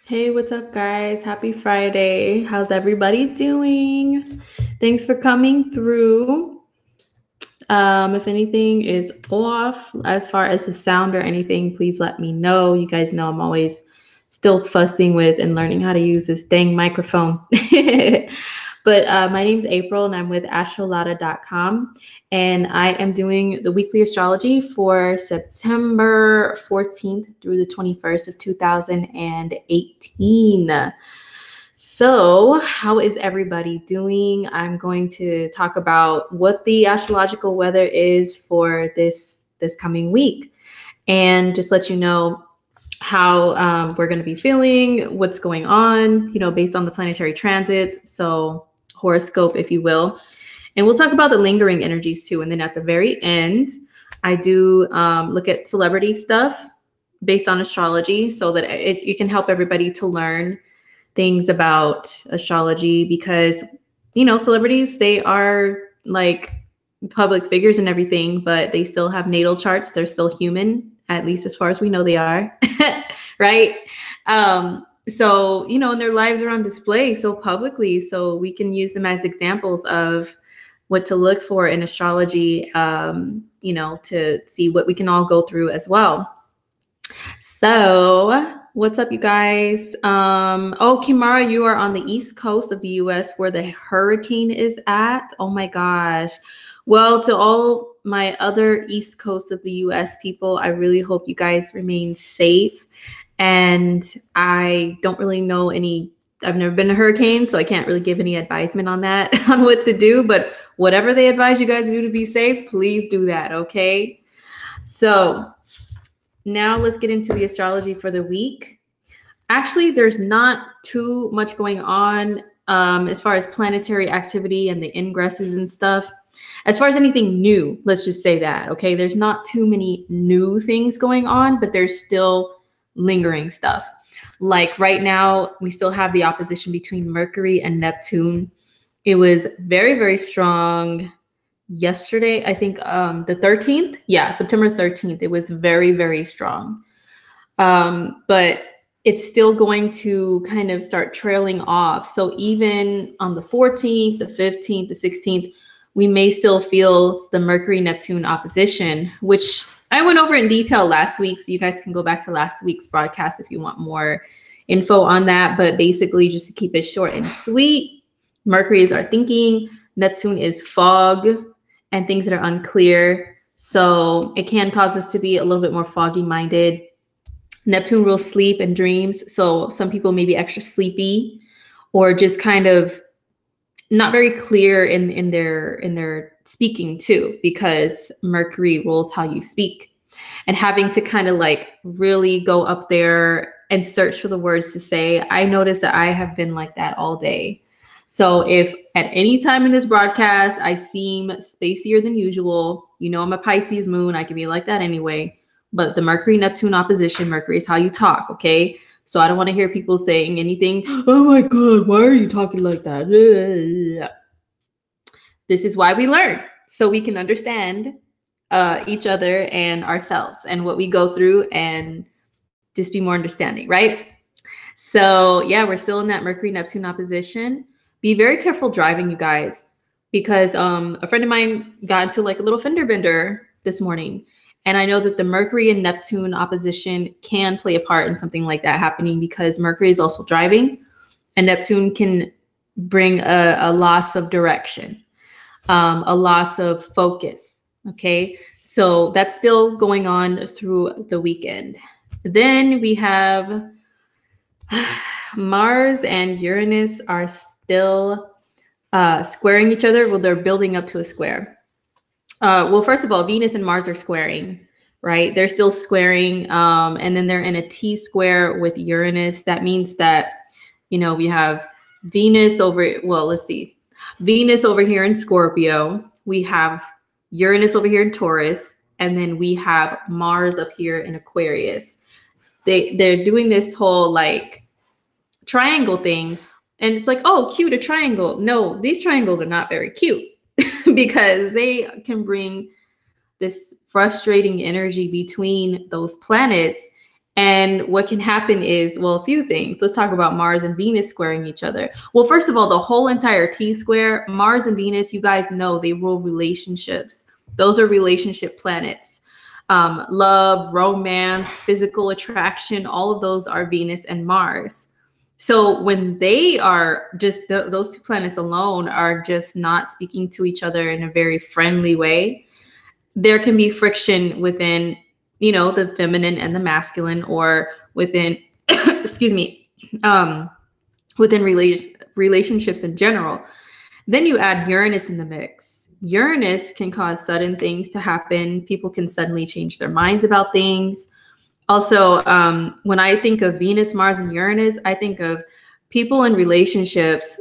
Hey, what's up, guys? Happy Friday. How's everybody doing? Thanks for coming through. If anything is off as far as the sound or anything, please let me know. You guys know I'm always still fussing with and learning how to use this dang microphone. But my name's April and I'm with astrolada.com. And I am doing the weekly astrology for September 14th through the 21st of 2018. So, how is everybody doing? I'm going to talk about what the astrological weather is for this coming week, and just let you know how we're going to be feeling, what's going on, based on the planetary transits. So, horoscope, if you will. And we'll talk about the lingering energies too. And then at the very end, I do look at celebrity stuff based on astrology so that it can help everybody to learn things about astrology because, celebrities, they are like public figures and everything, but they still have natal charts. They're still human, at least as far as we know they are, right? So, and their lives are on display so publicly, so we can use them as examples of what to look for in astrology, to see what we can all go through as well. So, what's up, you guys? Kimara, you are on the East Coast of the US where the hurricane is at. Oh my gosh. Well, to all my other East Coast of the US people, I really hope you guys remain safe. And I don't really know I've never been in a hurricane, so I can't really give any advisement on that, on what to do. But whatever they advise you guys to do to be safe, please do that, okay? So now let's get into the astrology for the week. Actually, there's not too much going on as far as planetary activity and the ingresses and stuff. As far as anything new, let's just say that, okay? There's not too many new things going on, but there's still lingering stuff. Like right now, we still have the opposition between Mercury and Neptune. It was very, very strong yesterday, I think the 13th. Yeah, September 13th. It was very, very strong. But it's still going to kind of start trailing off. So even on the 14th, the 15th, the 16th, we may still feel the Mercury-Neptune opposition, which I went over in detail last week. So you guys can go back to last week's broadcast if you want more info on that. But basically, just to keep it short and sweet, Mercury is our thinking, Neptune is fog and things that are unclear. So it can cause us to be a little bit more foggy-minded. Neptune rules sleep and dreams. So some people may be extra sleepy or just kind of not very clear in their speaking too, because Mercury rules how you speak, and having to kind of like really go up there and search for the words to say. I noticed that I have been like that all day. So if at any time in this broadcast I seem spacier than usual, I'm a Pisces moon, I can be like that anyway. But the Mercury-Neptune opposition, Mercury is how you talk, okay? So I don't want to hear people saying anything, oh my God, why are you talking like that? This is why we learn, so we can understand each other and ourselves and what we go through and just be more understanding, right? So yeah, we're still in that Mercury-Neptune opposition. Be very careful driving, you guys, because a friend of mine got into like a little fender bender this morning. And I know that the Mercury and Neptune opposition can play a part in something like that happening, because Mercury is also driving and Neptune can bring a loss of direction, a loss of focus. Okay. So that's still going on through the weekend. Then we have Mars and Uranus are still squaring each other. Well, they're building up to a square. Well, first of all, Venus and Mars are squaring, right? They're still squaring. And then they're in a T square with Uranus. That means that, we have Venus Venus over here in Scorpio. We have Uranus over here in Taurus. And then we have Mars up here in Aquarius. They're doing this whole like triangle thing. And it's like, oh, cute, a triangle. No, these triangles are not very cute. Because they can bring this frustrating energy between those planets, And what can happen is, well, a few things. Let's talk about Mars and Venus squaring each other. Well, first of all, the whole entire T-square, Mars and Venus, you guys know they rule relationships. Those are relationship planets. Love, romance, physical attraction, all of those are Venus and Mars. So when they are just, those two planets alone are just not speaking to each other in a very friendly way, there can be friction within, you know, the feminine and the masculine, or within, excuse me, within relationships in general. Then you add Uranus in the mix. Uranus can cause sudden things to happen. People can suddenly change their minds about things. Also, when I think of Venus, Mars, and Uranus, I think of people in relationships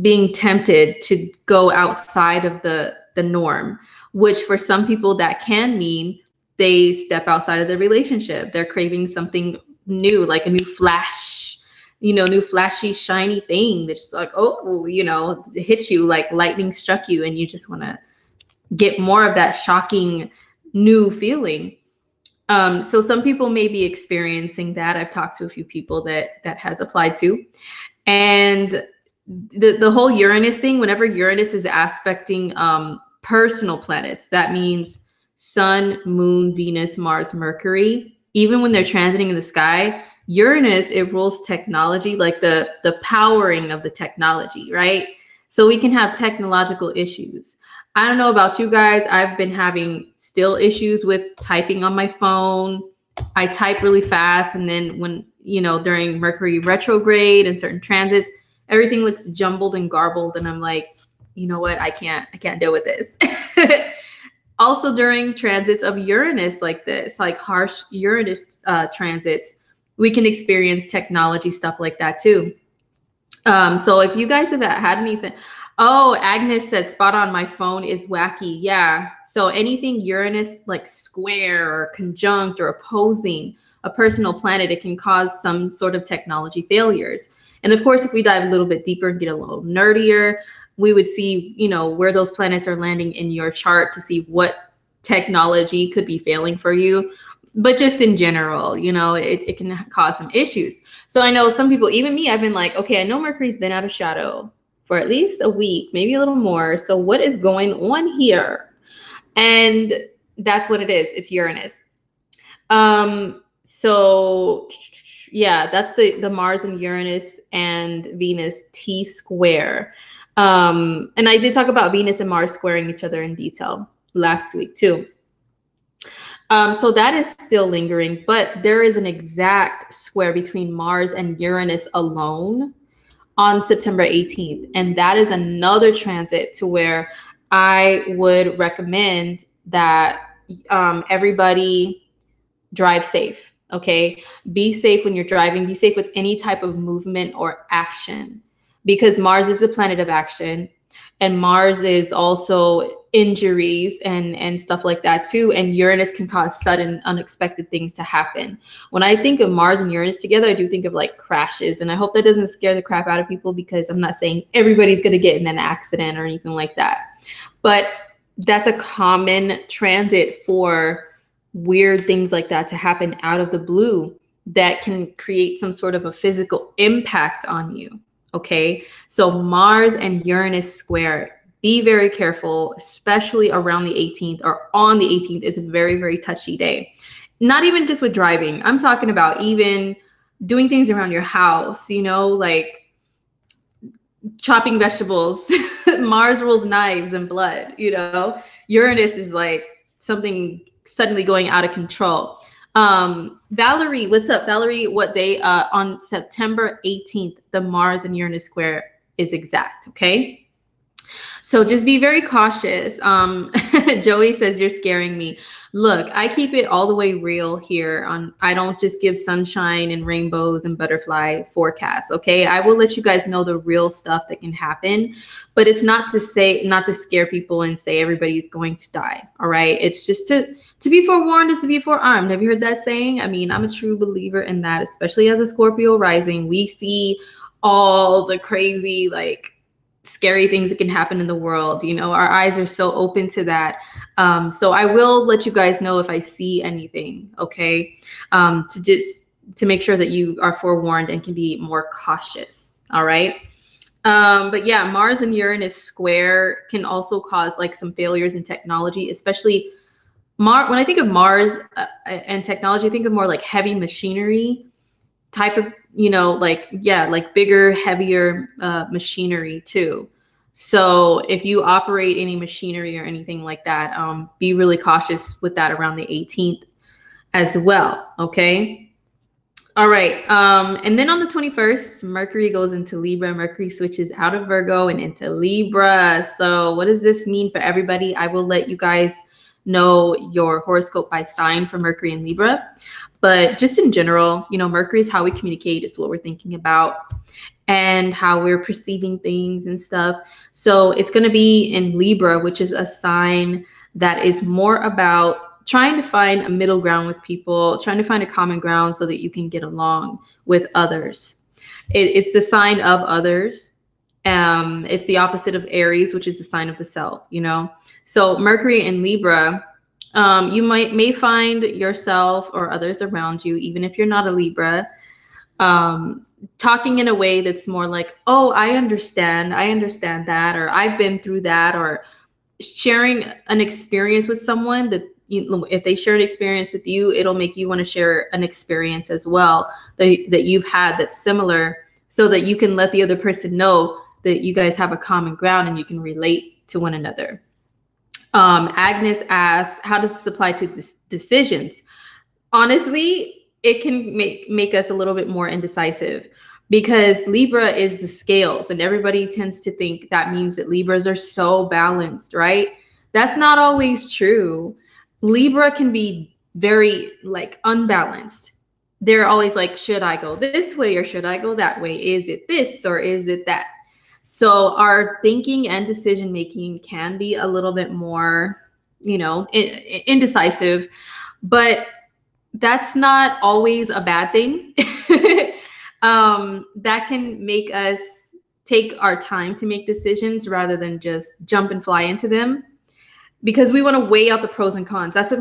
being tempted to go outside of the norm, which for some people that can mean they step outside of the relationship. They're craving something new, like a new flash, you know, new flashy, shiny thing that's just like, oh, you know, it hits you like lightning struck you, and you just want to get more of that shocking new feeling. So some people may be experiencing that. I've talked to a few people that has applied to. And the whole Uranus thing, whenever Uranus is aspecting personal planets, that means Sun, Moon, Venus, Mars, Mercury, even when they're transiting in the sky, Uranus, it rules technology, like the powering of the technology, right? So we can have technological issues. I don't know about you guys. I've been having still issues with typing on my phone. I type really fast. And then when, you know, during Mercury retrograde and certain transits, everything looks jumbled and garbled. And I'm like, you know what? I can't deal with this. Also during transits of Uranus like this, like harsh Uranus transits, we can experience technology stuff like that too. So if you guys have had anything, oh, Agnes said spot on, my phone is wacky. Yeah. So anything Uranus like square or conjunct or opposing a personal planet, it can cause some sort of technology failures. And of course, if we dive a little bit deeper and get a little nerdier, we would see, you know, where those planets are landing in your chart to see what technology could be failing for you. But just in general, you know, it can cause some issues. So I know some people, even me, I've been like, okay, I know Mercury's been out of shadow for at least a week, maybe a little more. So what is going on here? And that's what it is. It's Uranus. So yeah, that's the Mars and Uranus and Venus T square. And I did talk about Venus and Mars squaring each other in detail last week too. So that is still lingering, but there is an exact square between Mars and Uranus alone on September 18th. And that is another transit to where I would recommend that everybody drive safe. Okay. Be safe when you're driving. Be safe with any type of movement or action, because Mars is the planet of action, and Mars is also injuries and stuff like that too. And Uranus can cause sudden, unexpected things to happen. When I think of Mars and Uranus together, I do think of like crashes. And I hope that doesn't scare the crap out of people, because I'm not saying everybody's going to get in an accident or anything like that. But that's a common transit for weird things like that to happen out of the blue that can create some sort of a physical impact on you. Okay, so Mars and Uranus square, be very careful, especially around the 18th or on the 18th is a very, very touchy day. Not even just with driving. I'm talking about even doing things around your house, you know, like chopping vegetables. Mars rules knives and blood, you know. Uranus is like something suddenly going out of control. Valerie, what's up, Valerie? What day? On September 18th, the Mars and Uranus square is exact. Okay. So just be very cautious. Joey says, you're scaring me. Look, I keep it all the way real here. I don't just give sunshine and rainbows and butterfly forecasts. Okay. I will let you guys know the real stuff that can happen, but it's not to scare people and say everybody's going to die. All right. It's just to be forewarned is to be forearmed. Have you heard that saying? I mean, I'm a true believer in that, especially as a Scorpio rising. We see all the crazy, like, scary things that can happen in the world. You know, our eyes are so open to that. So I will let you guys know if I see anything, okay? To just to make sure that you are forewarned and can be more cautious. All right. But yeah, Mars and Uranus square can also cause like some failures in technology, especially when I think of Mars and technology, I think of more like heavy machinery type of, like, yeah, like bigger, heavier machinery too. So if you operate any machinery or anything like that, be really cautious with that around the 18th as well. Okay. All right. And then on the 21st, Mercury goes into Libra. Mercury switches out of Virgo and into Libra. So what does this mean for everybody? I will let you guys know your horoscope by sign for Mercury and Libra. But just in general, Mercury is how we communicate. It's what we're thinking about and how we're perceiving things and stuff. So it's going to be in Libra, which is a sign that is more about trying to find a middle ground with people, trying to find a common ground so that you can get along with others. It's the sign of others. It's the opposite of Aries, which is the sign of the self, So Mercury in Libra, you may find yourself or others around you, even if you're not a Libra, talking in a way that's more like, oh, I understand that, or I've been through that, or sharing an experience with someone that, if they share an experience with you, it'll make you want to share an experience as well that you've had that's similar, so that you can let the other person know that you guys have a common ground and you can relate to one another. Agnes asks, how does this apply to decisions? Honestly, it can make us a little bit more indecisive, because Libra is the scales, and everybody tends to think that means that Libras are so balanced, right? That's not always true. Libra can be very like unbalanced. They're always like, should I go this way or should I go that way? Is it this or is it that? So our thinking and decision making can be a little bit more, indecisive, but that's not always a bad thing. That can make us take our time to make decisions rather than just jump and fly into them, because we want to weigh out the pros and cons. That's what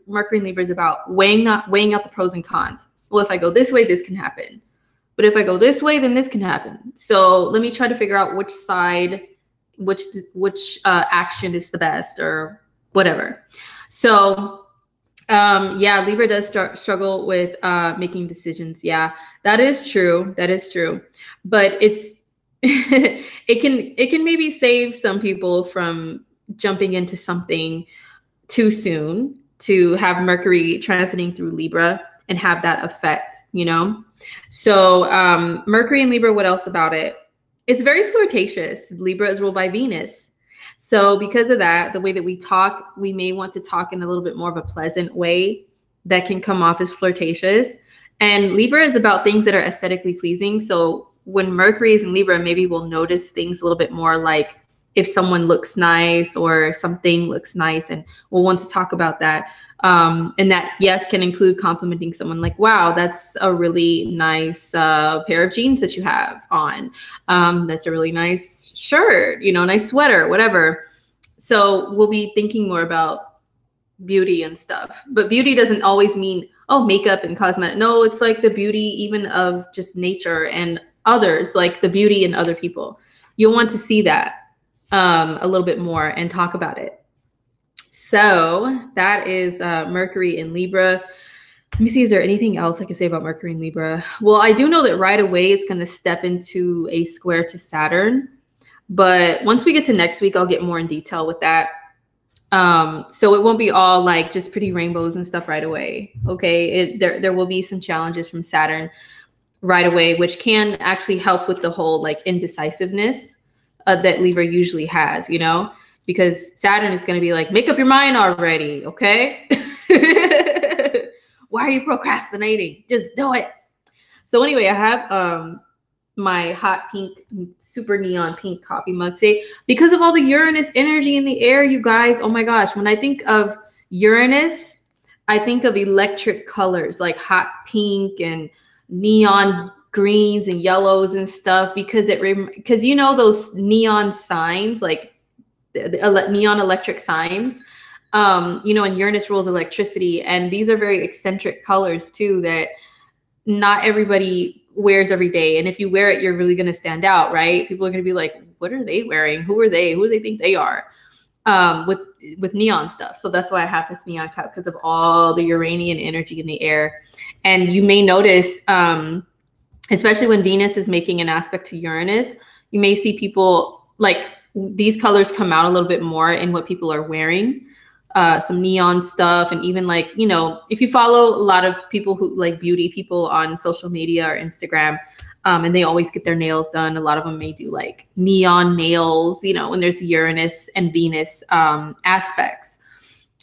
Mercury and Libra is about, weighing out the pros and cons. Well, if I go this way, this can happen. But if I go this way, then this can happen. So let me try to figure out which side, which action is the best or whatever. So yeah, Libra does struggle with making decisions. Yeah, that is true. But it's it can maybe save some people from jumping into something too soon, to have Mercury transiting through Libra and have that effect, So Mercury and Libra, what else about it? It's very flirtatious. Libra is ruled by Venus. So because of that, the way that we talk, we may want to talk in a little bit more of a pleasant way that can come off as flirtatious. And Libra is about things that are aesthetically pleasing. So when Mercury is in Libra, maybe we'll notice things a little bit more, like if someone looks nice or something looks nice, and we'll want to talk about that. And that, yes, can include complimenting someone, like, wow, that's a really nice pair of jeans that you have on. That's a really nice shirt, nice sweater, whatever. So we'll be thinking more about beauty and stuff. But beauty doesn't always mean, oh, makeup and cosmetic. No, it's like the beauty even of just nature and others, like the beauty in other people. You'll want to see that a little bit more and talk about it. So that is Mercury in Libra. Let me see, is there anything else I can say about Mercury in Libra? Well, I do know that right away it's going to step into a square to Saturn. But once we get to next week, I'll get more in detail with that. So it won't be all like just pretty rainbows and stuff right away. Okay, there will be some challenges from Saturn right away, which can actually help with the whole like indecisiveness that Libra usually has, because Saturn is going to be like, make up your mind already, okay? Why are you procrastinating? Just do it. So anyway, I have my hot pink, super neon pink coffee mug today because of all the Uranus energy in the air, you guys. Oh my gosh. When I think of Uranus, I think of electric colors like hot pink and neon greens and yellows and stuff, because those neon signs, like the neon electric signs, and Uranus rules electricity, and these are very eccentric colors too that not everybody wears every day. And if you wear it, you're really going to stand out, right? People are going to be like, what are they wearing? Who are they? Who do they think they are? With neon stuff. So that's why I have this neon cup, because of all the Uranian energy in the air. And you may notice, especially when Venus is making an aspect to Uranus, you may see people like these colors come out a little bit more in what people are wearing. Some neon stuff, and even like, you know, if you follow a lot of people who like beauty people on social media or Instagram, and they always get their nails done, a lot of them may do like neon nails, you know, when there's Uranus and Venus aspects.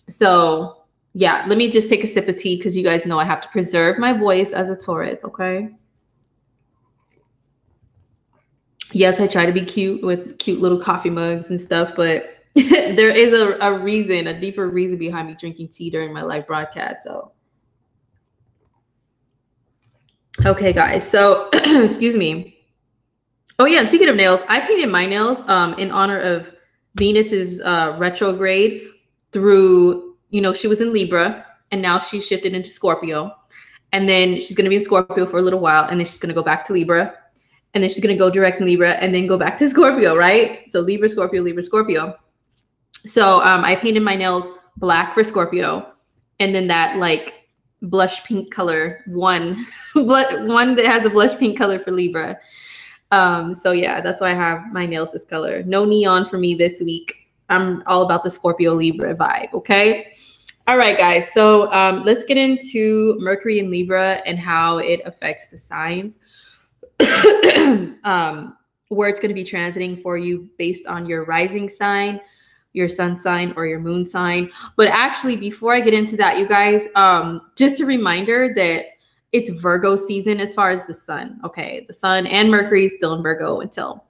So yeah, let me just take a sip of tea, because you guys know I have to preserve my voice as a Taurus, okay? Yes, I try to be cute with cute little coffee mugs and stuff, but there is a reason, a deeper reason behind me drinking tea during my live broadcast. So, okay, guys. So, excuse me. Oh yeah, and speaking of nails, I painted my nails in honor of Venus's retrograde through, you know, she was in Libra and now she's shifted into Scorpio. And then she's going to be in Scorpio for a little while, and then she's going to go back to Libra. And then she's going to go direct in Libra and then go back to Scorpio, right? So Libra, Scorpio, Libra, Scorpio. So I painted my nails black for Scorpio, and then that like blush pink color one that has a blush pink color for Libra. So yeah, that's why I have my nails this color. No neon for me this week. I'm all about the Scorpio Libra vibe. Okay. All right, guys. So let's get into Mercury in Libra and how it affects the signs. Where it's going to be transiting for you based on your rising sign, your sun sign, or your moon sign. But actually, before I get into that, you guys, just a reminder that it's Virgo season as far as the sun. Okay, the sun and Mercury is still in Virgo until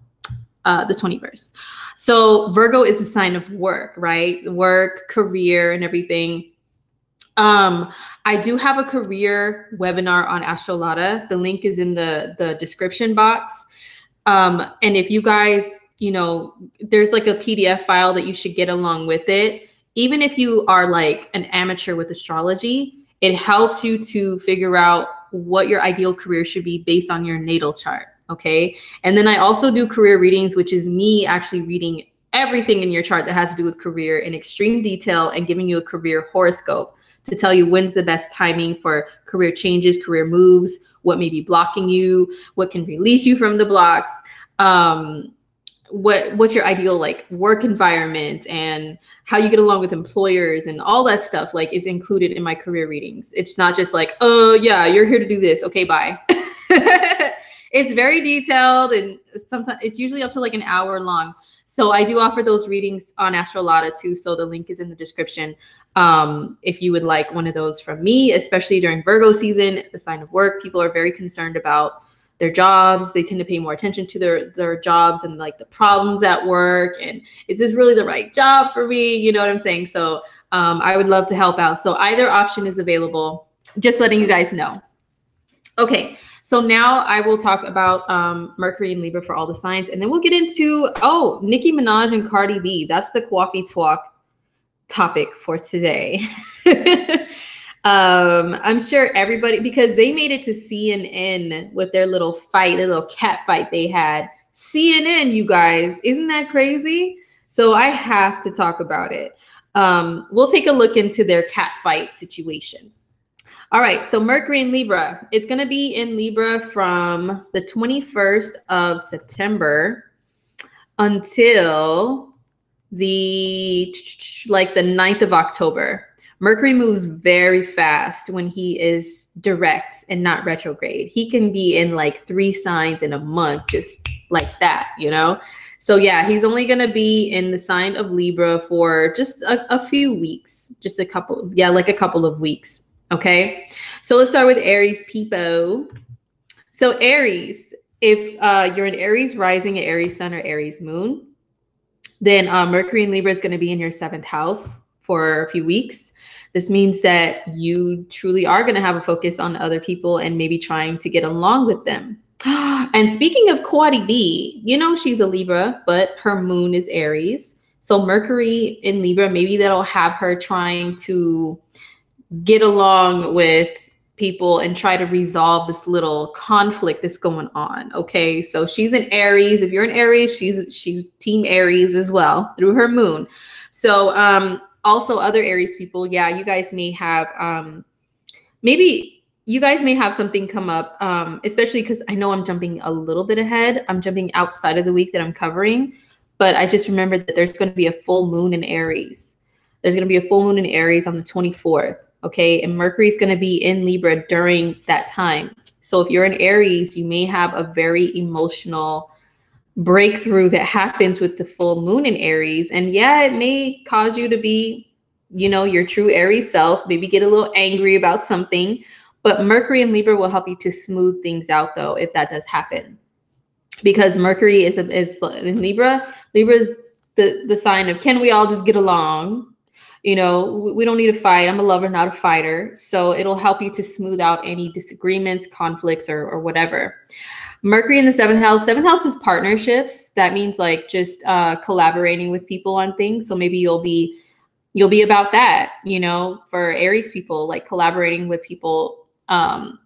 the 21st. So Virgo is a sign of work, right? Work, career, and everything. I do have a career webinar on Lada. The link is in the description box. And if you guys, you know, there's like a PDF file that you should get along with it. Even if you are like an amateur with astrology, it helps you to figure out what your ideal career should be based on your natal chart. Okay. And then I also do career readings, which is me actually reading everything in your chart that has to do with career in extreme detail and giving you a career horoscope to tell you when's the best timing for career changes, career moves, what may be blocking you, what can release you from the blocks, what's your ideal like work environment, and how you get along with employers, and all that stuff like is included in my career readings. It's not just like, oh yeah, you're here to do this. Okay, bye. It's very detailed, and sometimes it's usually up to like an hour long. So I do offer those readings on Lada too. So the link is in the description. If you would like one of those from me, especially during Virgo season, the sign of work, people are very concerned about their jobs. They tend to pay more attention to their jobs and like the problems at work. And is this really the right job for me? You know what I'm saying? So I would love to help out. So either option is available, just letting you guys know. Okay. So now I will talk about Mercury and Libra for all the signs. And then we'll get into, Nicki Minaj and Cardi B. That's the coffee talk topic for today. I'm sure everybody, because they made it to CNN with their little fight, their little cat fight they had. CNN, you guys, isn't that crazy? So I have to talk about it. We'll take a look into their cat fight situation. All right, so Mercury in Libra. It's going to be in Libra from the 21st of September until the 9th of October. Mercury moves very fast when he is direct and not retrograde. He can be in like 3 signs in a month, just like that, you know? So yeah, he's only going to be in the sign of Libra for just a few weeks, just a couple of weeks. Okay. So let's start with Aries people. So Aries, if you're an Aries rising, an Aries sun, or Aries moon, then Mercury in Libra is going to be in your 7th house for a few weeks. This means that you truly are going to have a focus on other people and maybe trying to get along with them. And speaking of Cardi B, you know, she's a Libra, but her moon is Aries. So Mercury in Libra, maybe that'll have her trying to get along with people and try to resolve this little conflict that's going on. Okay, so she's an Aries. If you're an Aries, she's team Aries as well through her moon. So also other Aries people, yeah, you guys may have maybe you guys may have something come up, especially because I know I'm jumping a little bit ahead. I'm jumping outside of the week that I'm covering, but I just remembered that there's going to be a full moon in Aries. There's going to be a full moon in Aries on the 24th. Okay. And Mercury is going to be in Libra during that time. So if you're in Aries, you may have a very emotional breakthrough that happens with the full moon in Aries. And yeah, it may cause you to be, you know, your true Aries self, maybe get a little angry about something, but Mercury in Libra will help you to smooth things out though, if that does happen. Because Mercury is in Libra. Libra is the sign of, can we all just get along? You know, we don't need to fight. I'm a lover, not a fighter. So it'll help you to smooth out any disagreements, conflicts, or whatever. Mercury in the seventh house. Seventh house is partnerships. That means like just collaborating with people on things. So maybe you'll be about that, you know, for Aries people, like collaborating with people on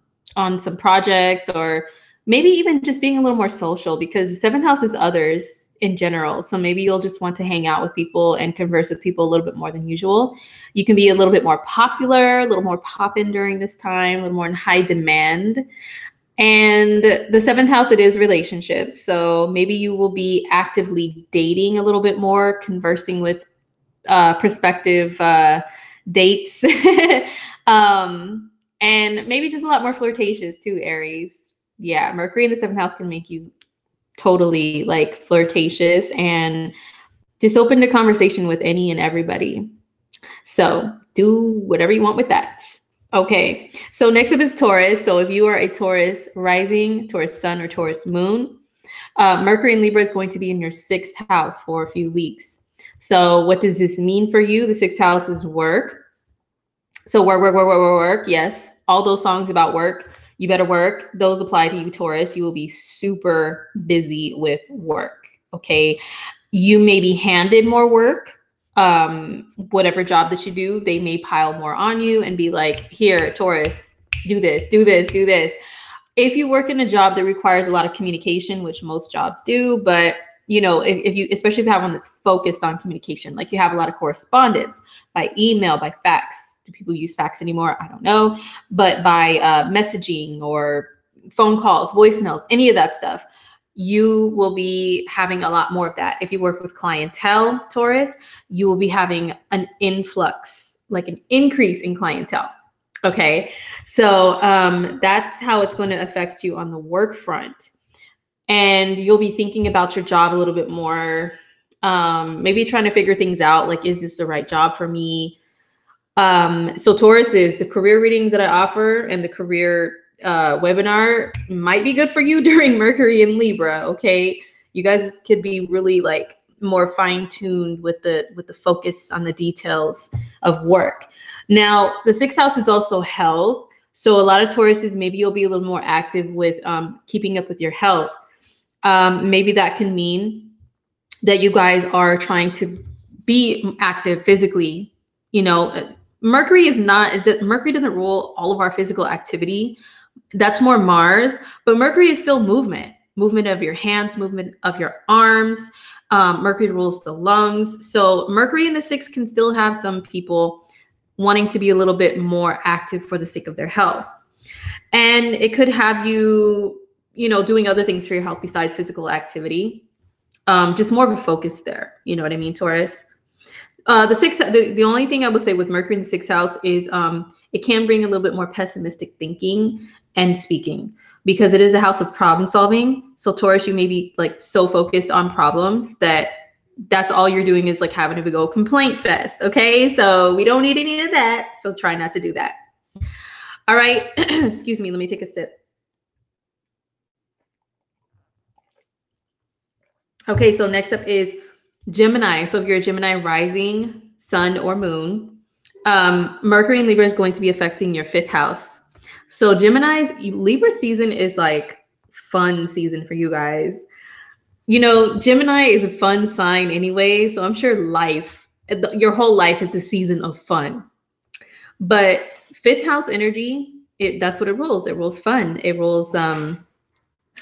some projects, or maybe even just being a little more social, because the seventh house is others in general. So maybe you'll just want to hang out with people and converse with people a little bit more than usual. You can be a little bit more popular, a little more poppin' during this time, a little more in high demand. And the seventh house, it is relationships. So maybe you will be actively dating a little bit more, conversing with prospective dates. And maybe just a lot more flirtatious too, Aries. Yeah, Mercury in the seventh house can make you totally like flirtatious and just open to conversation with any and everybody. So do whatever you want with that. Okay, so next up is Taurus. So if you are a Taurus rising, Taurus sun, or Taurus moon, Mercury in Libra is going to be in your sixth house for a few weeks. So what does this mean for you? The sixth house is work. So work. Yes, all those songs about work. You better work. Those apply to you, Taurus. You will be super busy with work. Okay. You may be handed more work. Whatever job that you do, they may pile more on you and be like, here, Taurus, do this. If you work in a job that requires a lot of communication, which most jobs do, but you know, if you, especially if you have one that's focused on communication, like you have a lot of correspondence by email, by fax. Do people use fax anymore? I don't know. But by messaging or phone calls, voicemails, any of that stuff, you will be having a lot more of that. If you work with clientele, Taurus, you will be having an influx, like an increase in clientele. Okay. So that's how it's going to affect you on the work front. And you'll be thinking about your job a little bit more, maybe trying to figure things out. Like, is this the right job for me? So Taurus is the career readings that I offer, and the career webinar might be good for you during Mercury in Libra. Okay. You guys could be really like more fine-tuned with the focus on the details of work. Now, the sixth house is also health. So a lot of Tauruses, maybe you'll be a little more active with keeping up with your health. Maybe that can mean that you guys are trying to be active physically. You know, Mercury doesn't rule all of our physical activity. That's more Mars, but Mercury is still movement of your hands, movement of your arms. Mercury rules the lungs. So Mercury in the sixth can still have some people wanting to be a little bit more active for the sake of their health. And it could have you, you know, doing other things for your health besides physical activity. Just more of a focus there. You know what I mean, Taurus? The only thing I would say with Mercury in the sixth house is it can bring a little bit more pessimistic thinking and speaking, because it is a house of problem solving. So Taurus, you may be like so focused on problems that's all you're doing is like having a big old complaint fest. Okay. So we don't need any of that. So try not to do that. All right. Excuse me. Let me take a sip. Okay. So next up is Gemini. So if you're a Gemini rising, sun, or moon, Mercury in Libra is going to be affecting your fifth house. So Gemini's Libra season is like fun season for you guys. You know, Gemini is a fun sign anyway. So I'm sure your whole life is a season of fun. But fifth house energy that's what it rolls. It rolls fun. It rolls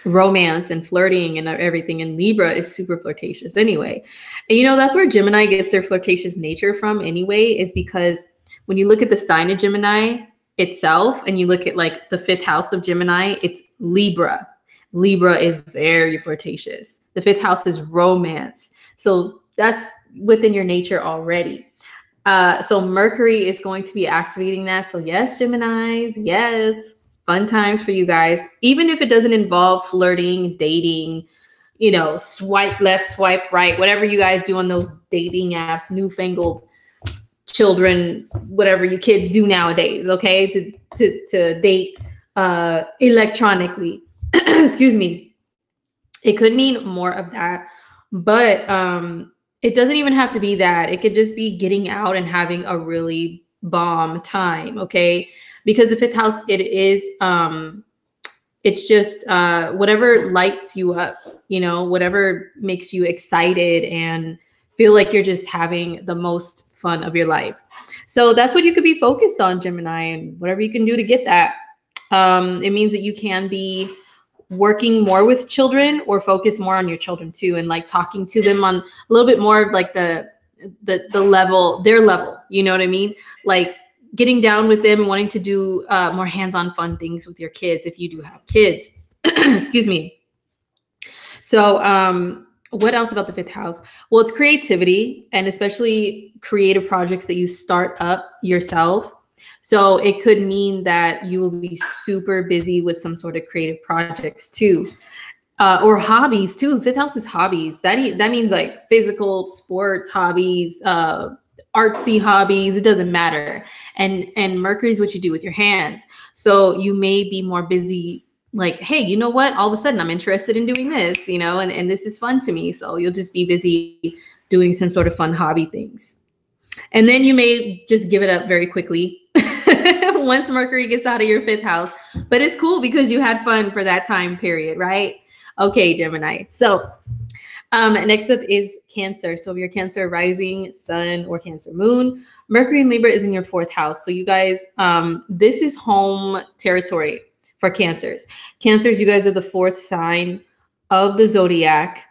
romance and flirting and everything. And Libra is super flirtatious anyway. And you know, that's where Gemini gets their flirtatious nature from anyway, is because when you look at the sign of Gemini itself and you look at like the 5th house of Gemini, it's Libra. Libra is very flirtatious. The 5th house is romance. So that's within your nature already. So Mercury is going to be activating that. So yes, Geminis, yes, fun times for you guys. Even if it doesn't involve flirting, dating, you know, swipe left, swipe right, whatever you guys do on those dating apps, newfangled children, whatever you kids do nowadays, okay, to date electronically. Excuse me. It could mean more of that, but it doesn't even have to be that. It could just be getting out and having a really bomb time, okay? Because the 5th house, it is, it's just whatever lights you up, you know, whatever makes you excited and feel like you're just having the most fun of your life. So that's what you could be focused on, Gemini, and whatever you can do to get that. It means that you can be working more with children or focus more on your children too, and like talking to them on a little bit more of like the level, their level, you know what I mean? Like getting down with them and wanting to do more hands-on fun things with your kids if you do have kids. Excuse me. So what else about the 5th house? Well, it's creativity, and especially creative projects that you start up yourself. So it could mean that you will be super busy with some sort of creative projects too, or hobbies too. 5th house is hobbies. That means like physical sports, hobbies, artsy hobbies. It doesn't matter. And Mercury is what you do with your hands. So you may be more busy. Like, hey, you know what? All of a sudden I'm interested in doing this, you know, and this is fun to me. So you'll just be busy doing some sort of fun hobby things. And then you may just give it up very quickly once Mercury gets out of your 5th house. But it's cool because you had fun for that time period, right? Okay, Gemini. So next up is Cancer. So if you're Cancer rising, sun, or Cancer moon, Mercury in Libra is in your 4th house. So you guys, this is home territory for Cancers. Cancers, you guys are the 4th sign of the zodiac.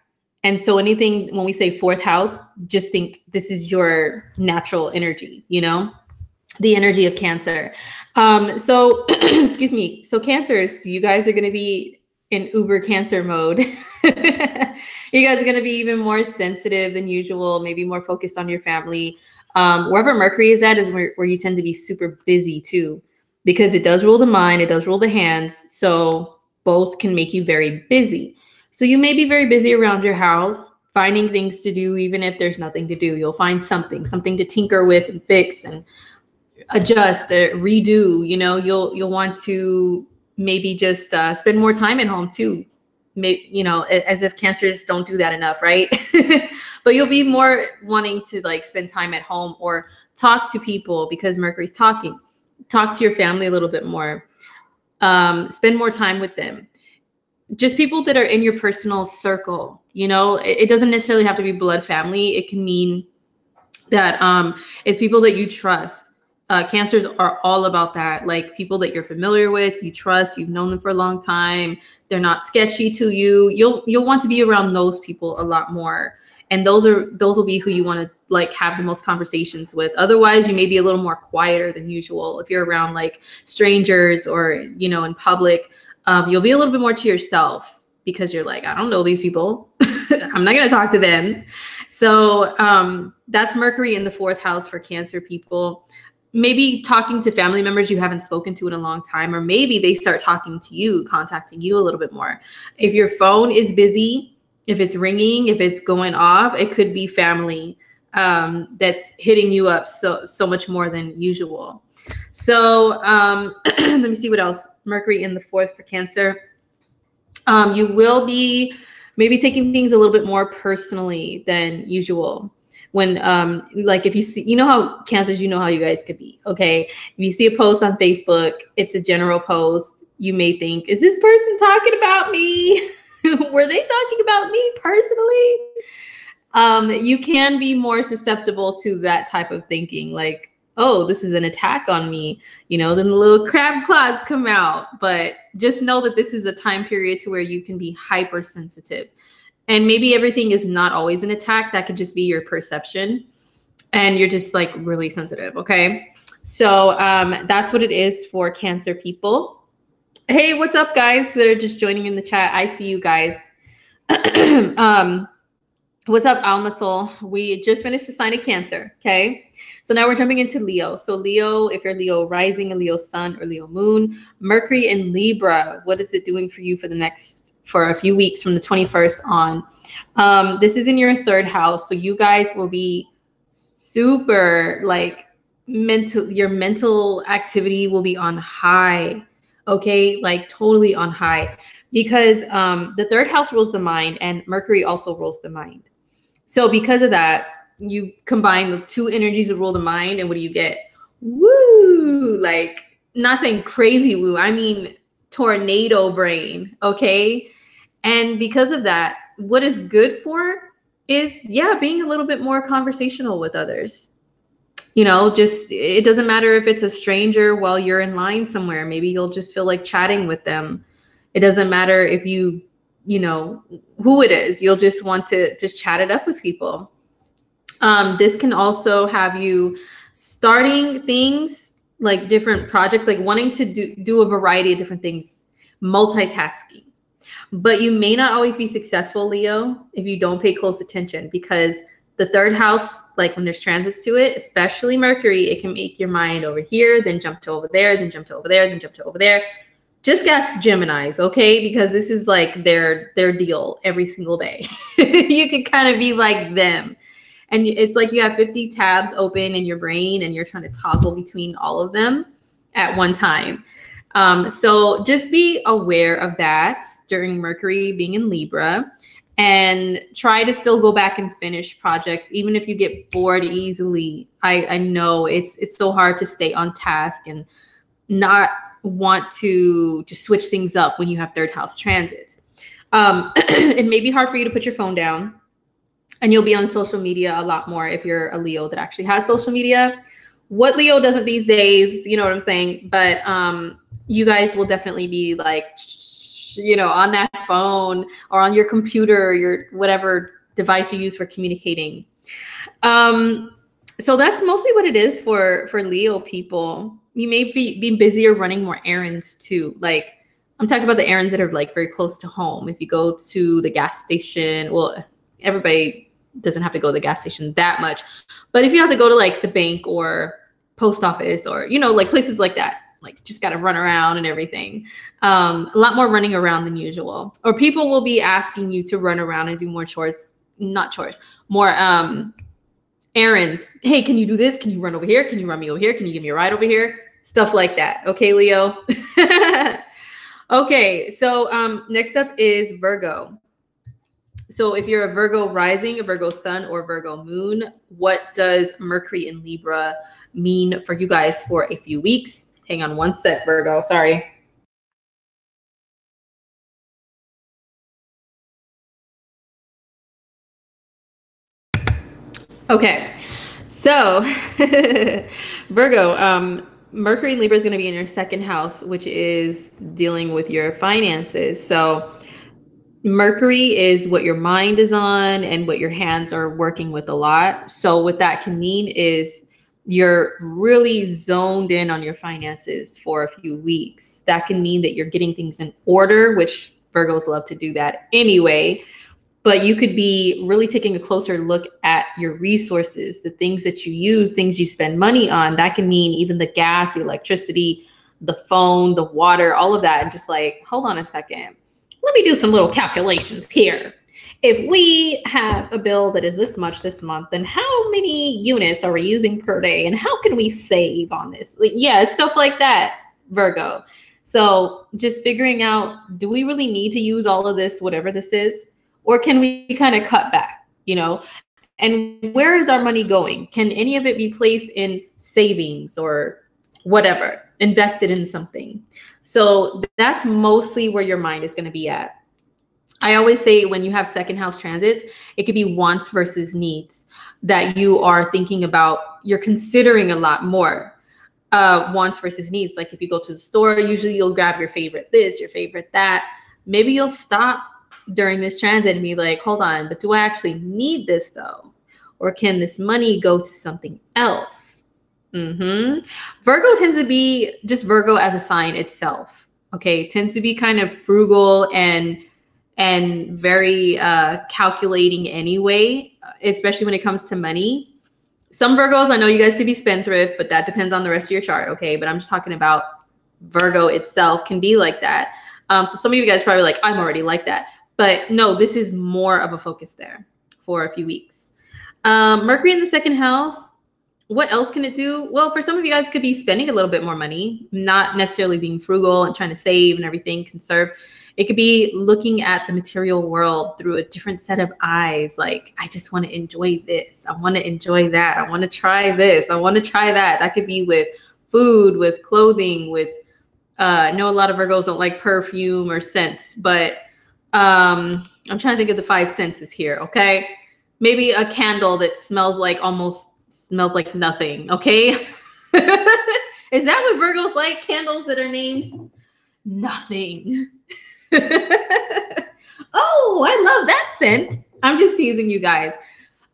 And so anything, when we say 4th house, just think this is your natural energy, you know, the energy of Cancer. So, excuse me. So Cancers, you guys are going to be in uber Cancer mode. You guys are going to be even more sensitive than usual, maybe more focused on your family. Wherever Mercury is at is where you tend to be super busy too, because it does rule the mind, it does rule the hands. So both can make you very busy. So you may be very busy around your house, finding things to do, even if there's nothing to do. You'll find something to tinker with and fix and adjust, redo. You know, you'll want to maybe just spend more time at home too. Maybe, you know, as if Cancers don't do that enough, right? But you'll be more wanting to like spend time at home or talk to people because Mercury's talking. Talk to your family a little bit more. Spend more time with them. Just people that are in your personal circle, you know, it doesn't necessarily have to be blood family. It can mean that it's people that you trust. Cancers are all about that. Like people that you're familiar with, you trust, you've known them for a long time. They're not sketchy to you. You'll want to be around those people a lot more. And those will be who you want to like have the most conversations with. Otherwise, you may be a little more quieter than usual. If you're around like strangers or, you know, in public, you'll be a little bit more to yourself because you're like, I don't know these people. I'm not going to talk to them. So that's Mercury in the 4th house for Cancer people. Maybe talking to family members you haven't spoken to in a long time, or maybe they start talking to you, contacting you a little bit more. If your phone is busy, if it's ringing, if it's going off, it could be family that's hitting you up so much more than usual. So let me see what else. Mercury in the 4th for Cancer. You will be maybe taking things a little bit more personally than usual. When like if you see, you know how Cancers, you know how you guys could be, okay? If you see a post on Facebook, it's a general post. You may think, is this person talking about me? Were they talking about me personally? You can be more susceptible to that type of thinking. Like, oh, this is an attack on me, you know, then the little crab claws come out. But just know that this is a time period to where you can be hypersensitive. And maybe everything is not always an attack. That could just be your perception. And you're just like really sensitive, okay? So that's what it is for Cancer people. Hey, what's up, guys that are just joining in the chat? I see you guys. What's up, Almasol? We just finished the sign of Cancer, okay? So now we're jumping into Leo. So Leo, if you're Leo rising, a Leo sun, or Leo moon, Mercury in Libra, what is it doing for you for a few weeks from the 21st on? This is in your third house. So you guys will be super like your mental activity will be on high, okay? Like totally on high, because the third house rules the mind and Mercury also rules the mind. So because of that, you combine the two energies that rule the mind, and what do you get? Woo! Like, not saying crazy woo, I mean tornado brain, okay? And because of that, what is good for is, yeah, being a little bit more conversational with others. You know, just, it doesn't matter if it's a stranger while you're in line somewhere. Maybe you'll just feel like chatting with them. It doesn't matter if you know, who it is. You'll just want to just chat it up with people. This can also have you starting things like different projects, like wanting to do a variety of different things, multitasking. But you may not always be successful, Leo, if you don't pay close attention, because the third house, like when there's transits to it, especially Mercury, it can make your mind over here, then jump to over there, then jump to over there, then jump to over there. Just ask Geminis, okay? Because this is like their deal every single day. You can kind of be like them. And it's like you have 50 tabs open in your brain and you're trying to toggle between all of them at one time. So just be aware of that during Mercury being in Libra, and try to still go back and finish projects, even if you get bored easily. I know it's so hard to stay on task and not want to just switch things up when you have third house transits. It may be hard for you to put your phone down, and you'll be on social media a lot more if you're a Leo that actually has social media. What Leo doesn't these days, you know what I'm saying? But you guys will definitely be like, you know, on that phone or on your computer, your whatever device you use for communicating. So that's mostly what it is for Leo people. You may be busier running more errands too. Like, I'm talking about the errands that are like very close to home. If you go to the gas station, well, everybody doesn't have to go to the gas station that much, but if you have to go to like the bank or post office or, you know, like places like that, like just got to run around and everything. A lot more running around than usual. Or people will be asking you to run around and do more more errands. Hey, can you do this? Can you run over here? Can you run me over here? Can you give me a ride over here? Stuff like that. Okay, Leo. Okay, so next up is Virgo. So if you're a Virgo rising, a Virgo sun, or Virgo moon, what does Mercury in Libra mean for you guys for a few weeks? Hang on one sec, Virgo. Sorry. Okay, so Virgo, Mercury in Libra is going to be in your second house, which is dealing with your finances. So Mercury is what your mind is on and what your hands are working with a lot. So what that can mean is you're really zoned in on your finances for a few weeks. That can mean that you're getting things in order, which Virgos love to do that anyway. But you could be really taking a closer look at your resources, the things that you use, things you spend money on. That can mean even the gas, the electricity, the phone, the water, all of that. And just like, hold on a second. Let me do some little calculations here. If we have a bill that is this much this month, then how many units are we using per day? And how can we save on this? Like, yeah, stuff like that, Virgo. So just figuring out, do we really need to use all of this, whatever this is? Or can we kind of cut back, you know? And where is our money going? Can any of it be placed in savings or whatever, invested in something? So that's mostly where your mind is going to be at. I always say when you have second house transits, it could be wants versus needs that you are thinking about. You're considering a lot more. Wants versus needs. Like if you go to the store, usually you'll grab your favorite this, your favorite that. Maybe you'll stop during this transit and be like, hold on, but do I actually need this though? Or can this money go to something else? Virgo tends to be just Virgo as a sign itself. Okay. It tends to be kind of frugal and very calculating anyway, especially when it comes to money. Some Virgos, I know you guys could be spendthrift, but that depends on the rest of your chart, okay? But I'm just talking about Virgo itself can be like that. So some of you guys probably like, I'm already like that. But no, this is more of a focus there for a few weeks. Mercury in the second house, what else can it do? Well, for some of you guys, it could be spending a little bit more money, not necessarily being frugal and trying to save and everything, conserve. It could be looking at the material world through a different set of eyes. Like, I just want to enjoy this. I want to enjoy that. I want to try this. I want to try that. That could be with food, with clothing, with, I know a lot of Virgos don't like perfume or scents, but I'm trying to think of the 5 senses here, okay? Maybe a candle that almost smells like nothing, okay? Is that what Virgos like? Candles that are named nothing. Oh, I love that scent. I'm just teasing you guys.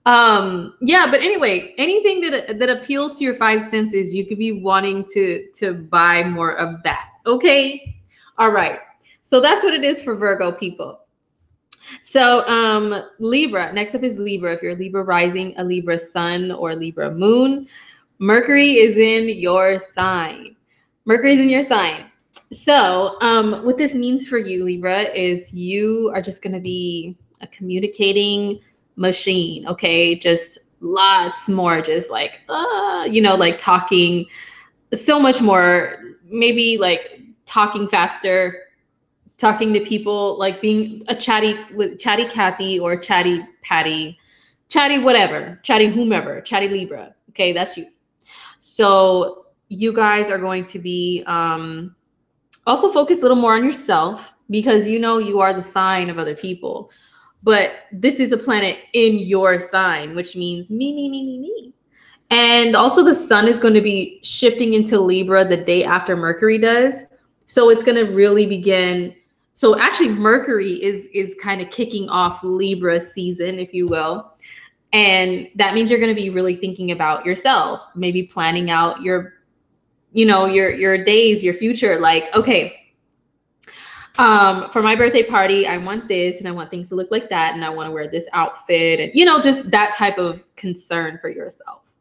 Yeah, but anyway, anything that appeals to your 5 senses, you could be wanting to buy more of that. Okay. All right. So that's what it is for Virgo people. So Libra, next up is Libra. If you're a Libra rising, a Libra sun, or a Libra moon, Mercury is in your sign. Mercury is in your sign. So what this means for you, Libra, is you are just going to be a communicating machine, okay? Just lots more, just like, like talking so much more, maybe like talking faster, talking to people, like being a chatty Cathy or chatty Patty, chatty whatever, chatty whomever, chatty Libra, okay? That's you. So you guys are going to be also focus a little more on yourself, because you are the sign of other people. But this is a planet in your sign, which means me. And also the sun is going to be shifting into Libra the day after Mercury does. So it's going to really begin. So actually Mercury is kind of kicking off Libra season, if you will. And that means you're going to be really thinking about yourself, maybe planning out your days, your future. Like, okay, for my birthday party, I want this and I want things to look like that. And I want to wear this outfit and, just that type of concern for yourself.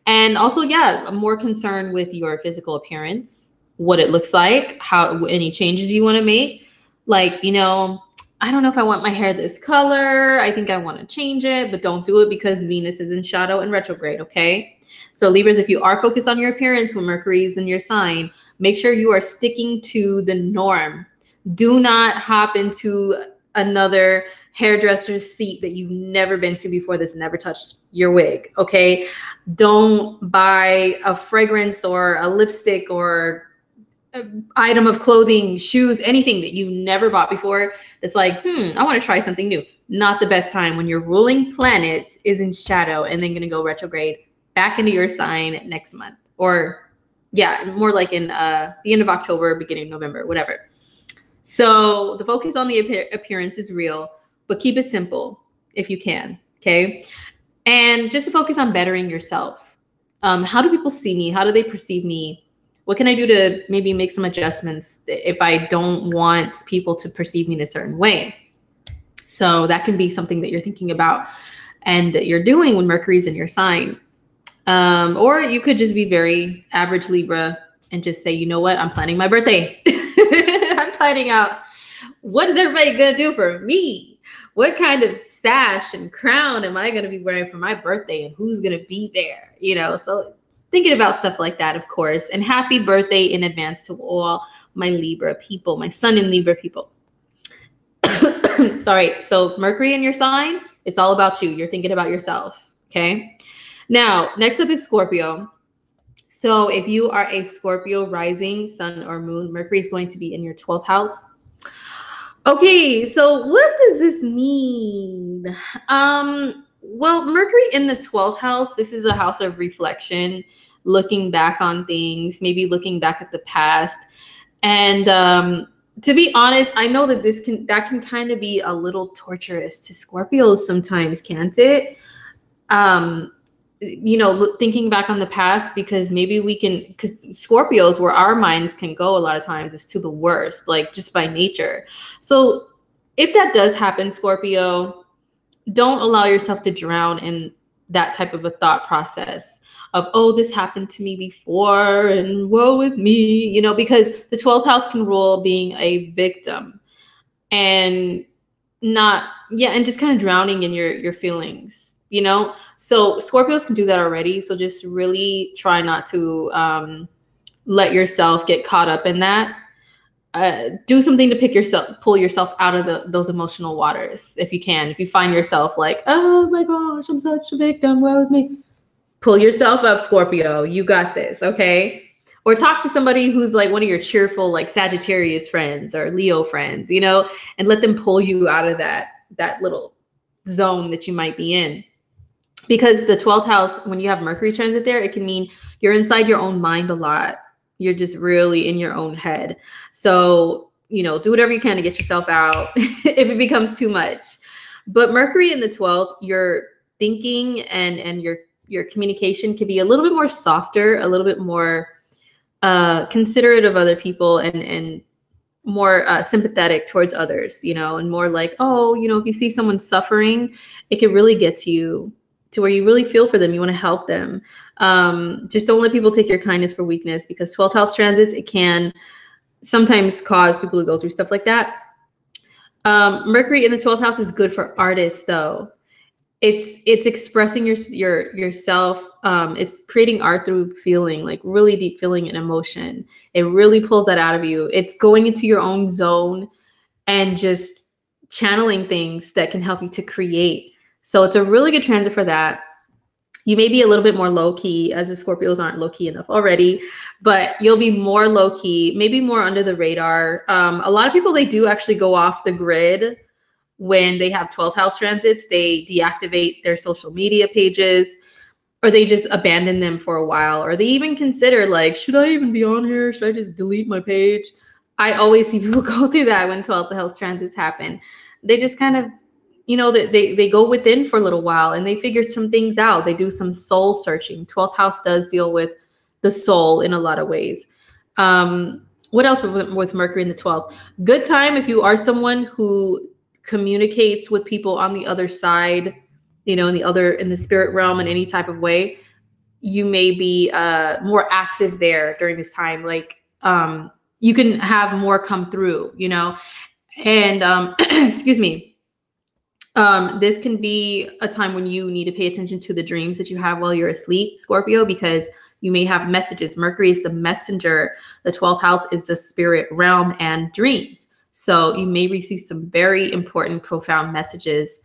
And also, yeah, more concern with your physical appearance, what it looks like, how any changes you want to make. Like, I don't know if I want my hair this color. I think I want to change it, but don't do it because Venus is in shadow and retrograde. Okay. So Libras, if you are focused on your appearance when Mercury is in your sign, make sure you are sticking to the norm. Do not hop into another hairdresser's seat that you've never been to before that's never touched your wig, okay? Don't buy a fragrance or a lipstick or an item of clothing, shoes, anything that you've never bought before. It's like, I want to try something new. Not the best time when your ruling planet is in shadow and then going to go retrograde back into your sign next month, or more like in the end of October, beginning of November, whatever. So the focus on the appearance is real, but keep it simple if you can. Okay. And just to focus on bettering yourself. How do people see me? How do they perceive me? What can I do to maybe make some adjustments if I don't want people to perceive me in a certain way? So that can be something that you're thinking about and that you're doing when Mercury's in your sign. Or you could just be very average Libra and just say, you know what? I'm planning my birthday. I'm planning out what is everybody going to do for me? What kind of sash and crown am I going to be wearing for my birthday, and who's going to be there? So thinking about stuff like that, of course. And happy birthday in advance to all my Libra people, my Sun in Libra people. Sorry. So Mercury in your sign, it's all about you. You're thinking about yourself. Okay. Now, next up is Scorpio. So if you are a Scorpio rising, sun or moon, Mercury is going to be in your 12th house. Okay, so what does this mean? Well, Mercury in the 12th house, this is a house of reflection, looking back on things, maybe looking back at the past. And to be honest, I know that that can kind of be a little torturous to Scorpios sometimes, can't it? Um, thinking back on the past, because maybe because Scorpios, where our minds can go a lot of times is to the worst, like just by nature. So if that does happen, Scorpio, don't allow yourself to drown in that type of a thought process of, oh, this happened to me before and woe is me, because the 12th house can rule being a victim and and just kind of drowning in your feelings, so Scorpios can do that already. So just really try not to let yourself get caught up in that. Do something to pull yourself out of those emotional waters if you can. If you find yourself like, oh my gosh, I'm such a victim, woe is me, pull yourself up, Scorpio. You got this, okay? Or talk to somebody who's like one of your cheerful, like Sagittarius friends or Leo friends, and let them pull you out of that little zone that you might be in. Because the 12th house, when you have Mercury transit there, it can mean you're inside your own mind a lot. You're just really in your own head. So, do whatever you can to get yourself out if it becomes too much. But Mercury in the 12th, your thinking and your communication can be a little bit more softer, a little bit more considerate of other people, and more sympathetic towards others, and more like, oh, if you see someone suffering, it can really get to you, to where you really feel for them. You want to help them. Just don't let people take your kindness for weakness, because 12th house transits, it can sometimes cause people to go through stuff like that. Mercury in the 12th house is good for artists, though. It's expressing yourself. It's creating art through feeling, like really deep feeling and emotion. It really pulls that out of you. It's going into your own zone and just channeling things that can help you to create. So it's a really good transit for that. You may be a little bit more low-key, as if Scorpios aren't low-key enough already, but you'll be more low-key, maybe more under the radar. A lot of people, they do actually go off the grid when they have 12th house transits. They deactivate their social media pages, or they just abandon them for a while, or they even consider like, should I even be on here? Should I just delete my page? I always see people go through that when 12th house transits happen. They just kind of, they go within for a little while and they figured some things out. They do some soul searching. 12th house does deal with the soul in a lot of ways. What else with Mercury in the 12th? Good time if you are someone who communicates with people on the other side, in the spirit realm in any type of way. You may be more active there during this time. Like you can have more come through, and excuse me. This can be a time when you need to pay attention to the dreams that you have while you're asleep, Scorpio, because you may have messages. Mercury is the messenger. The 12th house is the spirit realm and dreams. So you may receive some very important, profound messages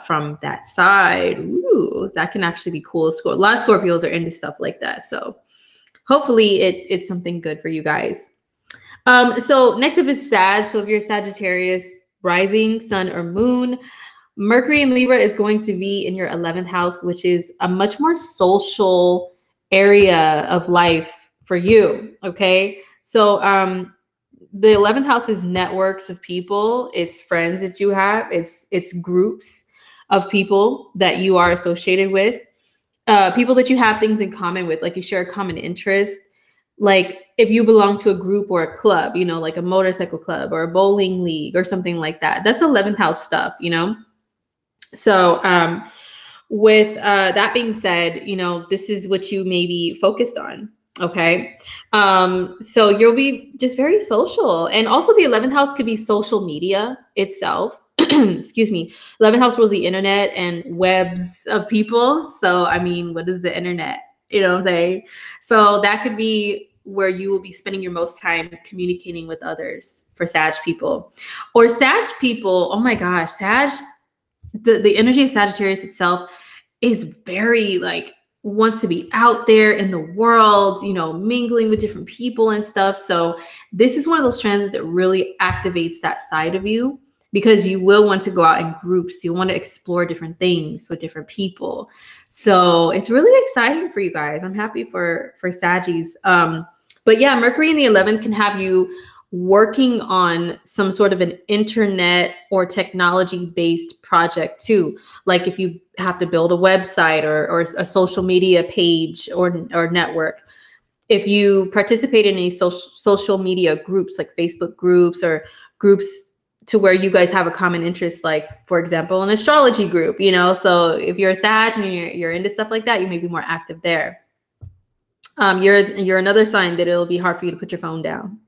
from that side. Ooh, that can actually be cool. A lot of Scorpios are into stuff like that. So hopefully it's something good for you guys. So next up is Sag. So if you're Sagittarius, rising, sun, or moon, Mercury in Libra is going to be in your 11th house, which is a much more social area of life for you. Okay. So the 11th house is networks of people. It's friends that you have. It's groups of people that you are associated with, people that you have things in common with, like you share a common interest. Like if you belong to a group or a club, like a motorcycle club or a bowling league or something like that, that's 11th house stuff, So with that being said, this is what you may be focused on. Okay. So you'll be just very social. And also the 11th house could be social media itself. Excuse me. 11th house rules the internet and webs of people. So, I mean, what is the internet? You know what I'm saying? So that could be where you will be spending your most time communicating with others for Sag people. Or Sag people, oh my gosh, the energy of Sagittarius itself is very like wants to be out there in the world, you know, mingling with different people and stuff. So this is one of those transits that really activates that side of you, because you will want to go out in groups. You'll want to explore different things with different people. So it's really exciting for you guys. I'm happy for Saggies. But yeah, Mercury in the 11th can have you working on some sort of an internet or technology-based project too. Like if you have to build a website or a social media page or network. If you participate in any social media groups, like Facebook groups or groups to where you guys have a common interest, like for example, an astrology group, you know, so if you're a Sag and you're into stuff like that, you may be more active there. You're another sign that it'll be hard for you to put your phone down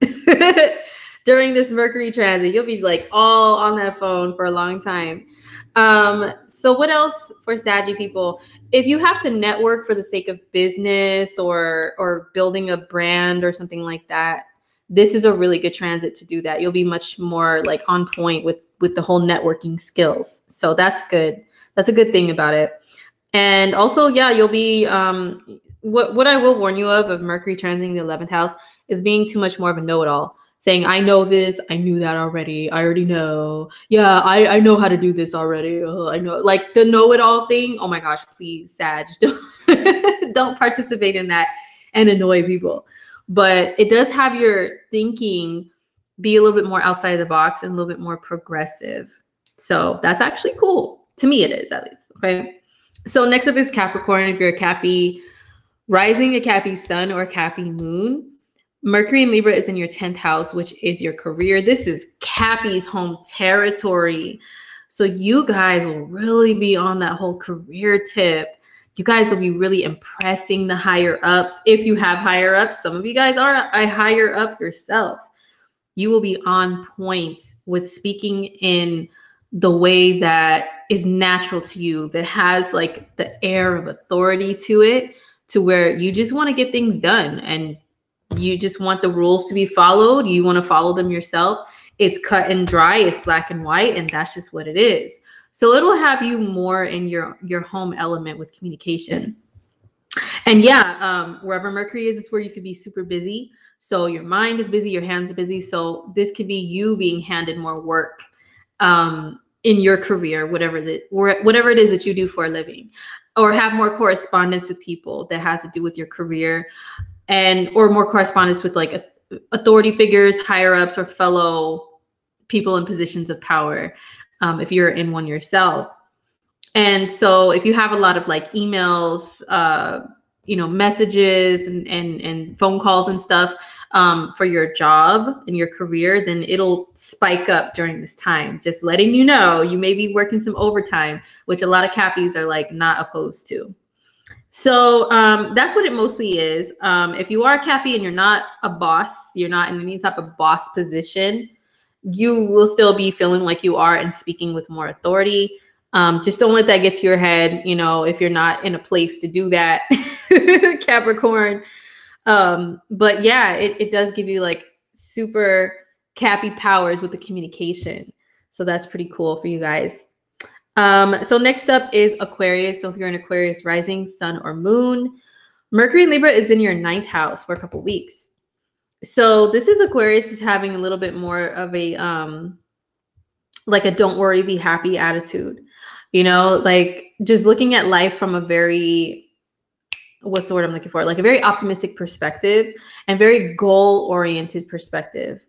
during this Mercury transit. You'll be like all on that phone for a long time. So what else for Saggy people? If you have to network for the sake of business or building a brand or something like that, this is a really good transit to do that. You'll be much more like on point with the whole networking skills. So that's good. That's a good thing about it. And also, yeah, you'll be, what I will warn you of Mercury transiting the 11th house is being too much more of a know-it-all. Saying, I know this, I knew that already, I already know. Yeah, I know how to do this already. I know, like the know-it-all thing. Oh my gosh, please, Sag, don't participate in that and annoy people. But it does have your thinking be a little bit more outside of the box and a little bit more progressive. So that's actually cool. To me, it is, at least. Okay. So next up is Capricorn. If you're a Cappy rising, a Cappy sun, or a Cappy moon, Mercury in Libra is in your 10th house, which is your career. This is Cappy's home territory. So you guys will really be on that whole career tip. You guys will be really impressing the higher ups. If you have higher ups, some of you guys are a higher up yourself. You will be on point with speaking in the way that is natural to you, that has like the air of authority to it, to where you just want to get things done and you just want the rules to be followed. You want to follow them yourself. It's cut and dry. It's black and white, and that's just what it is. So it'll have you more in your home element with communication. And yeah, wherever Mercury is, it's where you could be super busy. So your mind is busy, your hands are busy. So this could be you being handed more work in your career, whatever it is that you do for a living, or have more correspondence with people that has to do with your career, or more correspondence with like authority figures, higher ups, or fellow people in positions of power, if you're in one yourself. And so if you have a lot of like emails, messages and phone calls and stuff for your job and your career, then it'll spike up during this time. Just letting you know, you may be working some overtime, which a lot of Cappies are like not opposed to. So that's what it mostly is. If you are a Cappy and you're not a boss, you're not in any type of boss position, you will still be feeling like you are and speaking with more authority. Just don't let that get to your head, if you're not in a place to do that, Capricorn. But yeah, it does give you like super Cappy powers with the communication. So that's pretty cool for you guys. So next up is Aquarius. So if you're an Aquarius rising, sun, or moon, Mercury in Libra is in your 9th house for a couple weeks. So this is Aquarius is having a little bit more of a like a don't worry, be happy attitude. Like just looking at life from a very, what's the word I'm looking for? Like a very optimistic perspective and very goal-oriented perspective.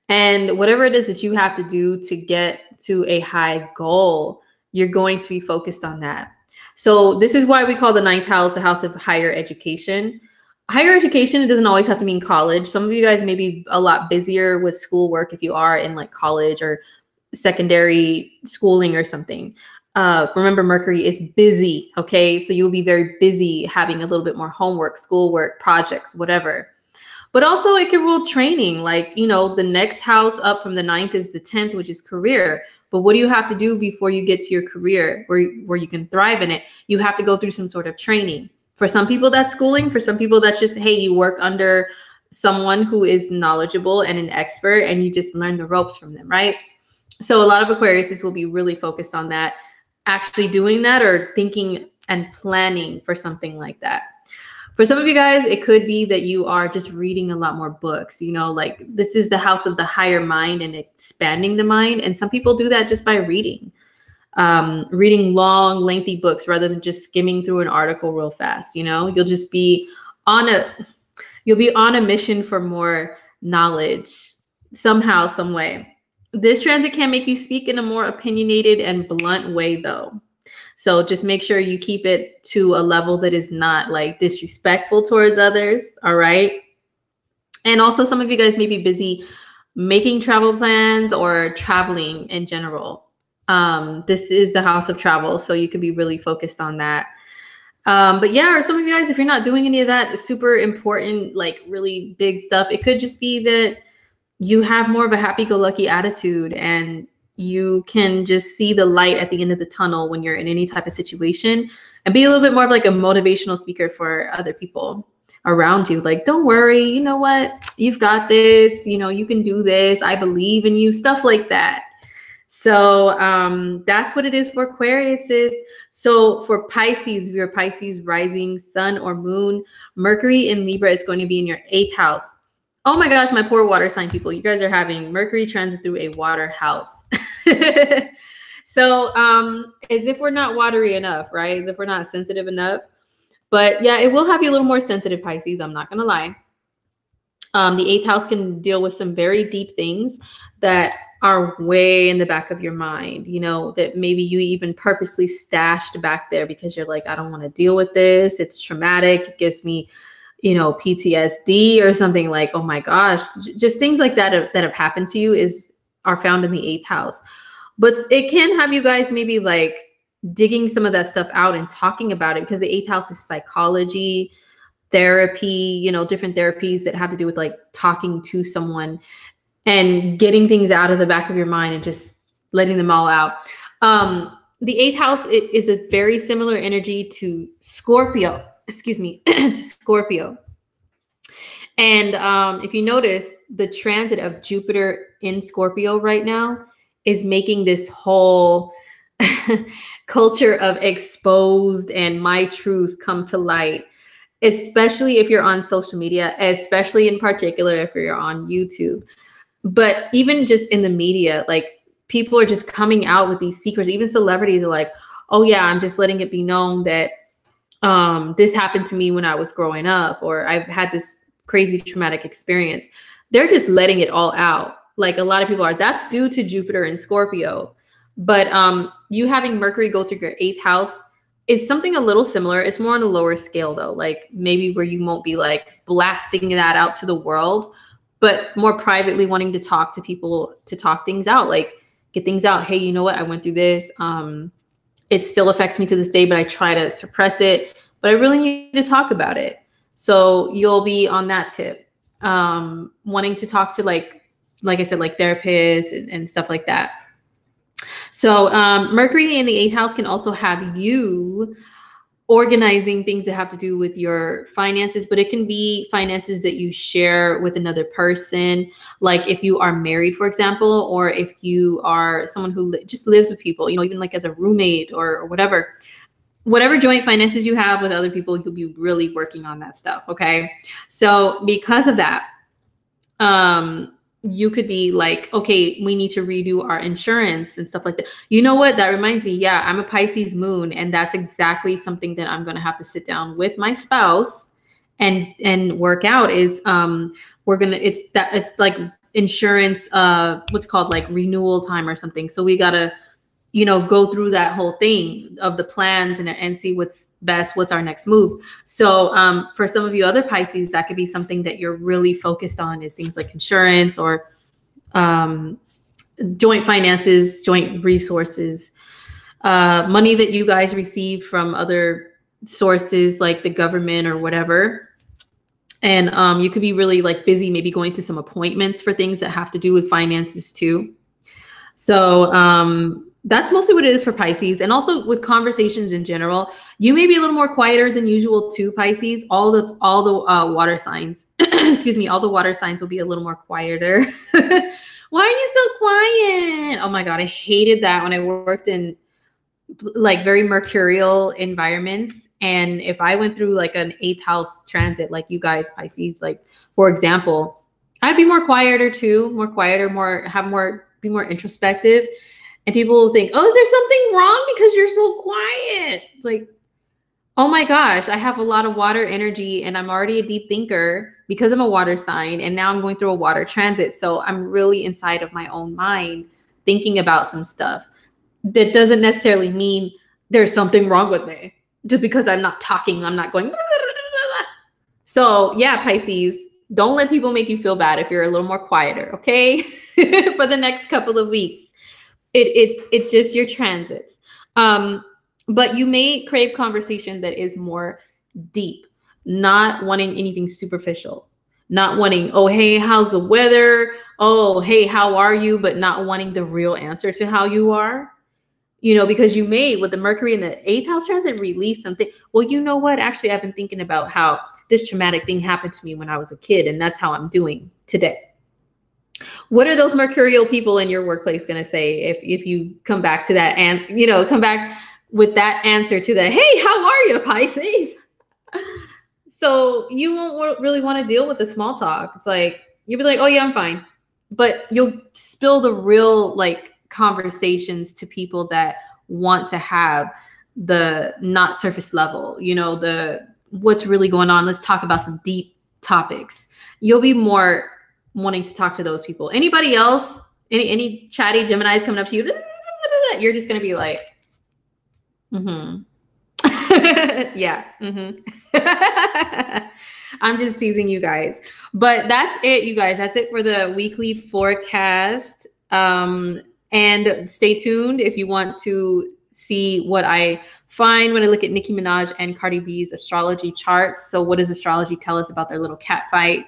And whatever it is that you have to do to get to a high goal, you're going to be focused on that. So this is why we call the 9th house the house of higher education. Higher education, it doesn't always have to mean college. Some of you guys may be a lot busier with schoolwork if you are in like college or secondary schooling or something. Remember, Mercury is busy. Okay. So you'll be very busy having a little bit more homework, schoolwork, projects, whatever. But also it can rule training. Like, the next house up from the 9th is the 10th, which is career. But what do you have to do before you get to your career where you can thrive in it? You have to go through some sort of training. For some people, that's schooling. For some people, that's just, hey, you work under someone who is knowledgeable and an expert, and you just learn the ropes from them, right? So a lot of Aquariuses will be really focused on that, actually doing that or thinking and planning for something like that. For some of you guys, it could be that you are just reading a lot more books, you know, like this is the house of the higher mind and expanding the mind. And some people do that just by reading long, lengthy books rather than just skimming through an article real fast. You know, you'll just be on a mission for more knowledge somehow, some way. This transit can make you speak in a more opinionated and blunt way, though. So just make sure you keep it to a level that is not like disrespectful towards others. All right. And also some of you guys may be busy making travel plans or traveling in general. This is the house of travel, so you could be really focused on that. But yeah, or some of you guys, if you're not doing any of that super important, like really big stuff, it could just be that you have more of a happy-go-lucky attitude and you can just see the light at the end of the tunnel when you're in any type of situation and be a little bit more of like a motivational speaker for other people around you. Like, don't worry, you know what? You've got this, you know, you can do this. I believe in you, stuff like that. So that's what it is for Aquarius. So for Pisces, if you're Pisces rising, sun or moon, Mercury in Libra is going to be in your 8th house. Oh my gosh, my poor water sign people. You guys are having Mercury transit through a water house. So as if we're not watery enough, right? As if we're not sensitive enough. But yeah, it will have you a little more sensitive, Pisces. I'm not going to lie. The 8th house can deal with some very deep things that are way in the back of your mind, you know, that maybe you even purposely stashed back there because you're like, I don't want to deal with this. It's traumatic. It gives me, you know, PTSD or something like, oh my gosh, just things like that that have happened to you are found in the 8th house. But it can have you guys maybe like digging some of that stuff out and talking about it, because the 8th house is psychology, therapy, you know, different therapies that have to do with like talking to someone and getting things out of the back of your mind and just letting them all out. The 8th house is a very similar energy to Scorpio, to Scorpio. And if you notice, the transit of Jupiter in Scorpio right now is making this whole culture of exposed and my truth come to light, especially if you're on social media, especially in particular if you're on YouTube. But even just in the media, like people are just coming out with these secrets. Even celebrities are like, oh yeah, I'm just letting it be known that this happened to me when I was growing up, or I've had this crazy traumatic experience. They're just letting it all out. Like a lot of people are. That's due to Jupiter and Scorpio. But you having Mercury go through your 8th house is something a little similar. It's more on a lower scale though, like maybe where you won't be like blasting that out to the world, but more privately wanting to talk to people, to talk things out, like get things out. Hey, you know what? I went through this. It still affects me to this day, but I try to suppress it, but I really need to talk about it. So you'll be on that tip, wanting to talk to like I said, like therapists and stuff like that. So Mercury in the 8th house can also have you organizing things that have to do with your finances, but it can be finances that you share with another person. Like if you are married, for example, or if you are someone who just lives with people, you know, even like as a roommate or whatever joint finances you have with other people, you'll be really working on that stuff. Okay. So because of that, you could be like, okay, we need to redo our insurance and stuff like that. You know what? That reminds me. Yeah, I'm a Pisces moon, and that's exactly something that I'm going to have to sit down with my spouse and work out. It's like insurance, what's called like renewal time or something. So we got to, you know, go through that whole thing of the plans and see what's best, what's our next move. So for some of you other Pisces, that could be something that you're really focused on, is things like insurance or joint finances, joint resources, money that you guys receive from other sources like the government or whatever. And you could be really like busy, maybe going to some appointments for things that have to do with finances too. So that's mostly what it is for Pisces. And also with conversations in general, you may be a little more quieter than usual too, Pisces. All the water signs, excuse me, all the water signs will be a little more quieter. Why are you so quiet? Oh my God, I hated that when I worked in like very mercurial environments. And if I went through like an 8th house transit, like you guys, Pisces, like for example, I'd be more quieter too, more quieter, be more introspective. And people will think, oh, is there something wrong because you're so quiet? It's like, oh my gosh, I have a lot of water energy and I'm already a deep thinker because I'm a water sign. And now I'm going through a water transit. So I'm really inside of my own mind thinking about some stuff. That doesn't necessarily mean there's something wrong with me. Just because I'm not talking, I'm not going. So yeah, Pisces, don't let people make you feel bad if you're a little more quieter, okay? For the next couple of weeks. It's just your transits. But you may crave conversation that is more deep, not wanting anything superficial, not wanting, oh, hey, how's the weather? Oh, hey, how are you? But not wanting the real answer to how you are. You know, because you may, with the Mercury in the 8th house transit, release something. Well, you know what? Actually, I've been thinking about how this traumatic thing happened to me when I was a kid, and that's how I'm doing today. What are those mercurial people in your workplace going to say if you come back to that and, you know, come back with that answer to that? Hey, how are you, Pisces? So you won't really want to deal with the small talk. It's like, you'll be like, oh yeah, I'm fine. But you'll spill the real like conversations to people that want to have the not surface level, you know, the what's really going on. Let's talk about some deep topics. You'll be more wanting to talk to those people. Anybody else, any chatty Geminis coming up to you, you're just going to be like, yeah. I'm just teasing you guys. But that's it, you guys. That's it for the weekly forecast. And stay tuned if you want to see what I find when I look at Nicki Minaj and Cardi B's astrology charts. So what does astrology tell us about their little cat fight?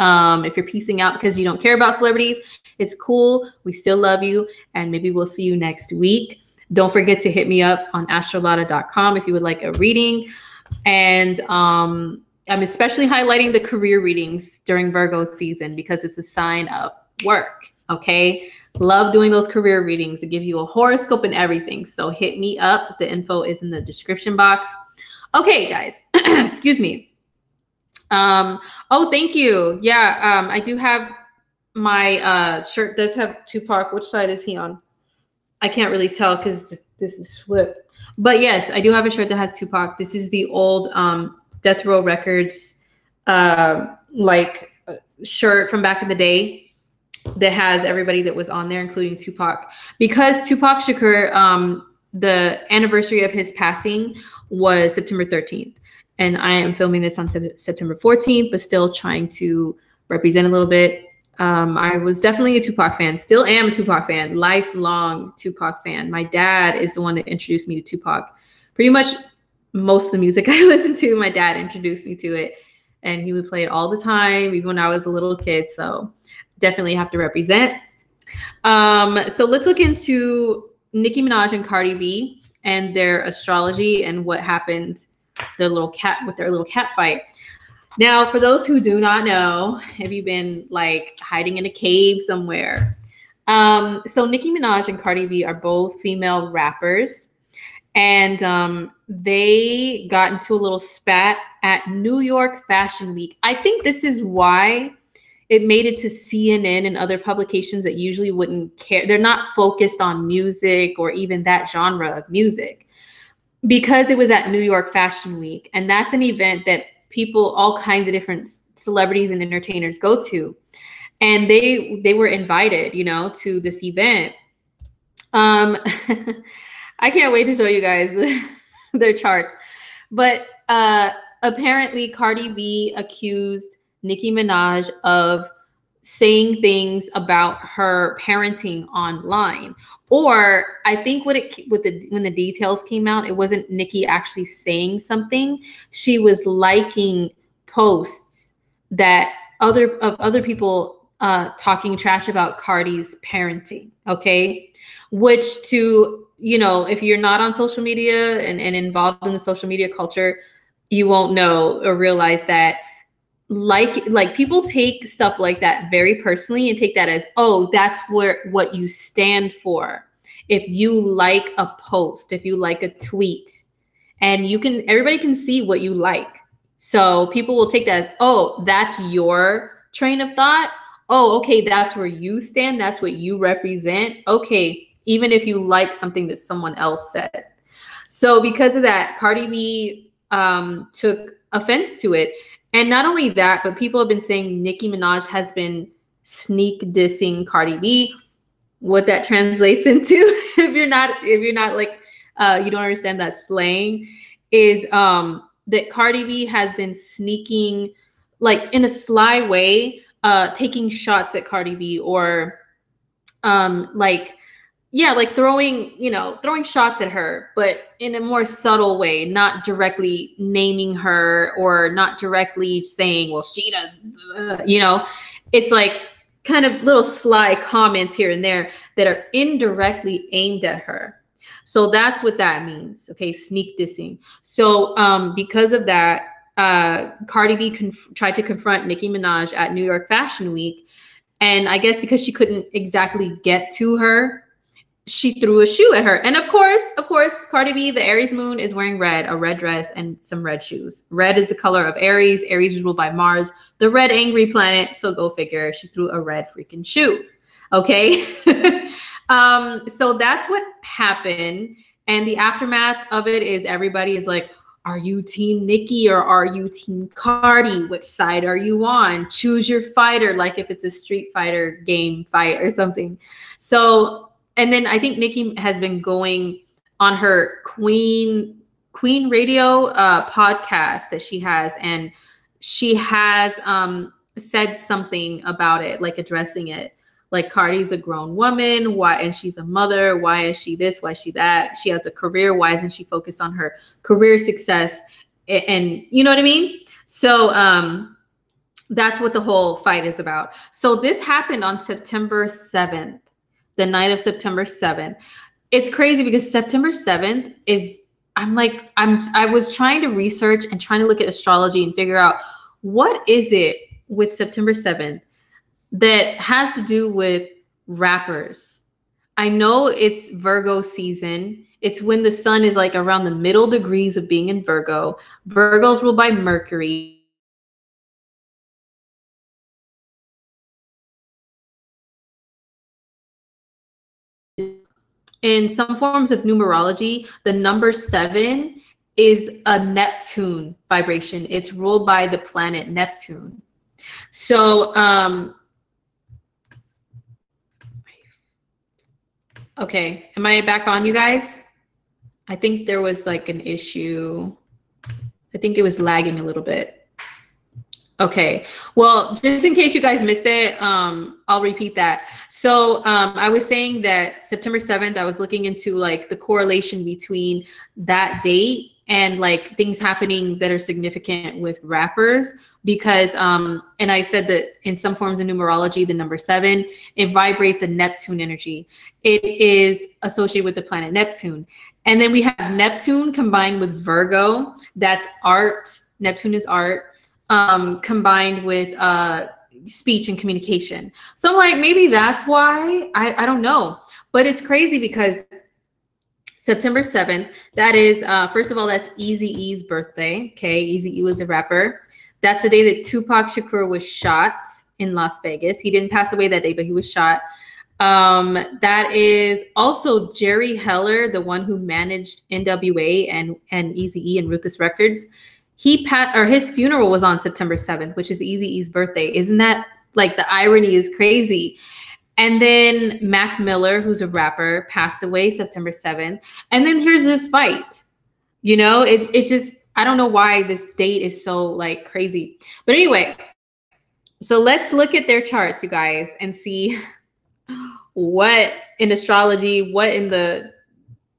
If you're piecing out because you don't care about celebrities, it's cool. We still love you. And maybe we'll see you next week. Don't forget to hit me up on astrolada.com if you would like a reading. And I'm especially highlighting the career readings during Virgo season because it's a sign of work. Okay. Love doing those career readings to give you a horoscope and everything. So hit me up. The info is in the description box. Okay, guys. Excuse me. Oh, thank you. Yeah. I do have my shirt does have Tupac. Which side is he on? I can't really tell because this is flipped. But yes, I do have a shirt that has Tupac. This is the old Death Row Records shirt from back in the day that has everybody that was on there, including Tupac. Because Tupac Shakur, the anniversary of his passing was September 13th. And I am filming this on September 14th, but still trying to represent a little bit. I was definitely a Tupac fan, still am a Tupac fan, lifelong Tupac fan. My dad is the one that introduced me to Tupac. Pretty much most of the music I listen to, my dad introduced me to it. And he would play it all the time, even when I was a little kid. So definitely have to represent. So let's look into Nicki Minaj and Cardi B and their astrology and what happened with their little cat fight. Now, for those who do not know, have you been like hiding in a cave somewhere? So Nicki Minaj and Cardi B are both female rappers, and they got into a little spat at New York Fashion Week. I think this is why it made it to CNN and other publications that usually wouldn't care. They're not focused on music or even that genre of music, because it was at New York Fashion Week. And that's an event that people, all kinds of different celebrities and entertainers go to. And they were invited, you know, to this event. I can't wait to show you guys their charts. But apparently Cardi B accused Nicki Minaj of saying things about her parenting online. Or I think when the details came out, it wasn't Nicki actually saying something. She was liking posts that other people talking trash about Cardi's parenting. Okay, which, to, you know, if you're not on social media and involved in the social media culture, you won't know or realize that like people take stuff like that very personally and take that as, oh, that's what you stand for. if you like a post, if you like a tweet, and everybody can see what you like. So people will take that as, oh, that's your train of thought. Oh, okay, that's where you stand. That's what you represent. Okay, even if you like something that someone else said. So because of that, Cardi B took offense to it. And not only that, but people have been saying Nicki Minaj has been sneak dissing Cardi B. What that translates into, if you're not like, you don't understand that slang, is that Cardi B has been sneaking, like in a sly way, taking shots at Cardi B, or like, yeah, like throwing shots at her, but in a more subtle way, not directly naming her or not directly saying, well, she does, it's like kind of little sly comments here and there that are indirectly aimed at her. So that's what that means. Okay. Sneak dissing. So because of that, Cardi B tried to confront Nicki Minaj at New York Fashion Week. And I guess because she couldn't exactly get to her, she threw a shoe at her. And of course, Cardi B, the Aries moon, is wearing red, a red dress and some red shoes. Red is the color of Aries. Aries is ruled by Mars, the red angry planet. So go figure, she threw a red freaking shoe. Okay. So that's what happened. And the aftermath of it is everybody is like, are you team Nicki or are you team Cardi? Which side are you on? Choose your fighter, like if it's a Street Fighter game fight or something. So, and then I think Nicki has been going on her Queen Radio podcast that she has, and she has said something about it, like addressing it. Like, Cardi's a grown woman, why? And she's a mother. Why is she this? Why is she that? She has a career. Why isn't she focused on her career success? And you know what I mean? So that's what the whole fight is about. So this happened on September 7th, the night of September 7th. It's crazy because September 7th is, I was trying to research and trying to look at astrology and figure out what is it with September 7th that has to do with rappers. I know it's Virgo season. It's when the sun is like around the middle degrees of being in Virgo. Virgo's ruled by Mercury. In some forms of numerology, the number 7 is a Neptune vibration. It's ruled by the planet Neptune. So, okay, am I back on, you guys? I think there was like an issue. I think it was lagging a little bit. Okay, well, just in case you guys missed it, I'll repeat that. So I was saying that September 7th, I was looking into like the correlation between that date and like things happening that are significant with rappers, because, and I said that in some forms of numerology, the number 7, it vibrates a Neptune energy. It is associated with the planet Neptune. And then we have Neptune combined with Virgo. That's art. Neptune is art. Combined with speech and communication. So I'm like, maybe that's why. I don't know. But it's crazy because September 7th, that is, first of all, that's Eazy-E's birthday. Okay, Eazy-E was a rapper. That's the day that Tupac Shakur was shot in Las Vegas. He didn't pass away that day, but he was shot. That is also Jerry Heller, the one who managed NWA and Eazy-E and Ruthless Records. His funeral was on September 7th, which is Eazy-E's birthday. Isn't that, like, the irony is crazy? And then Mac Miller, who's a rapper, passed away September 7th. And then here's this fight. You know, it's just, I don't know why this date is so like crazy. But anyway, so let's look at their charts, you guys, and see what in astrology, what in the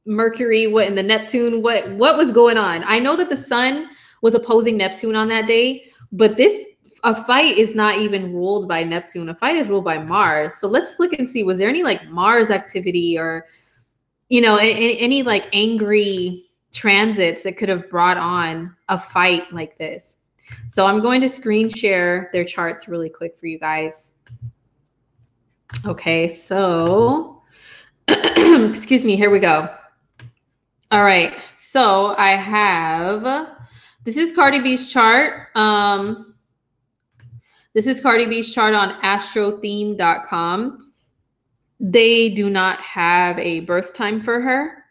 Mercury, what in the Neptune, what was going on. I know that the sun was opposing Neptune on that day, but a fight is not even ruled by Neptune. A fight is ruled by Mars. So let's look and see, was there any like Mars activity or, you know, any like angry transits that could have brought on a fight like this? So I'm going to screen share their charts really quick for you guys. Okay, so Excuse me. Here we go. All right. So I have, this is Cardi B's chart. This is Cardi B's chart on astrotheme.com. They do not have a birth time for her.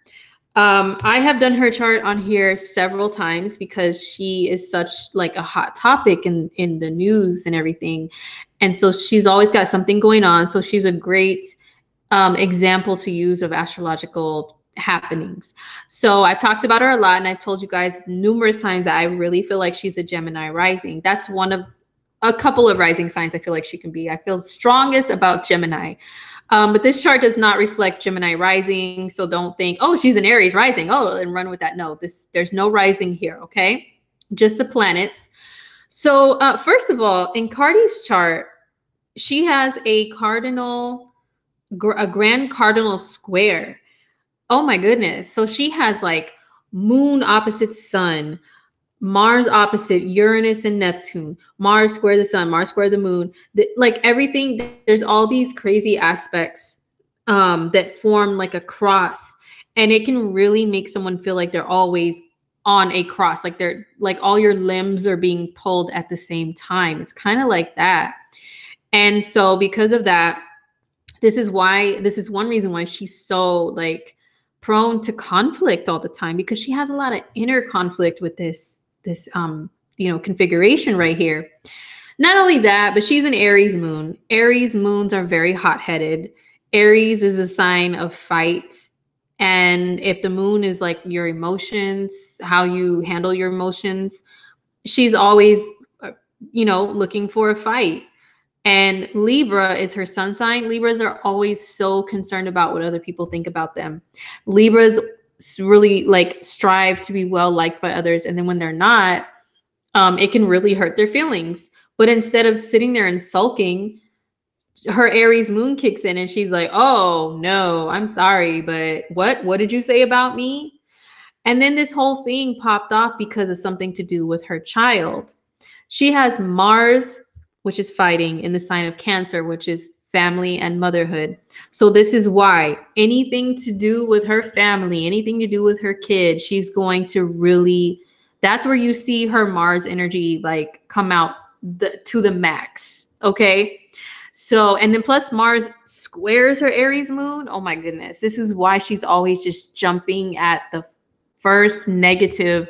I have done her chart on here several times because she is such like a hot topic in the news and everything. And so she's always got something going on. So she's a great example to use of astrological happenings. So I've talked about her a lot, and I've told you guys numerous times that I really feel like she's a Gemini rising. That's one of a couple of rising signs I feel like she can be. I feel strongest about Gemini. But this chart does not reflect Gemini rising. So don't think, oh, she's an Aries rising. Oh, and run with that. No, there's no rising here. Okay. Just the planets. So first of all, in Cardi's chart, she has a grand cardinal square. Oh my goodness. So she has like moon opposite sun, Mars opposite Uranus and Neptune, Mars square the sun, Mars square the moon, like everything. There's all these crazy aspects that form like a cross, and it can really make someone feel like they're always on a cross, like they're like all your limbs are being pulled at the same time. It's kind of like that. And so because of that, this is one reason why she's so like prone to conflict all the time, because she has a lot of inner conflict with this configuration right here. Not only that, but she's an Aries moon. Aries moons are very hot-headed. Aries is a sign of fight. And if the moon is like your emotions, how you handle your emotions, she's always, looking for a fight. And Libra is her sun sign. Libras are always so concerned about what other people think about them. Libras really like strive to be well liked by others, and then when they're not, it can really hurt their feelings. But instead of sitting there and sulking, her Aries moon kicks in and she's like, oh no, I'm sorry, but what did you say about me? And then this whole thing popped off because of something to do with her child. She has Mars, which is fighting, in the sign of Cancer, which is family and motherhood. So this is why anything to do with her family, anything to do with her kids, she's going to really, that's where you see her Mars energy like come out to the max. Okay. So, and then plus Mars squares her Aries moon. Oh my goodness. This is why she's always just jumping at the first negative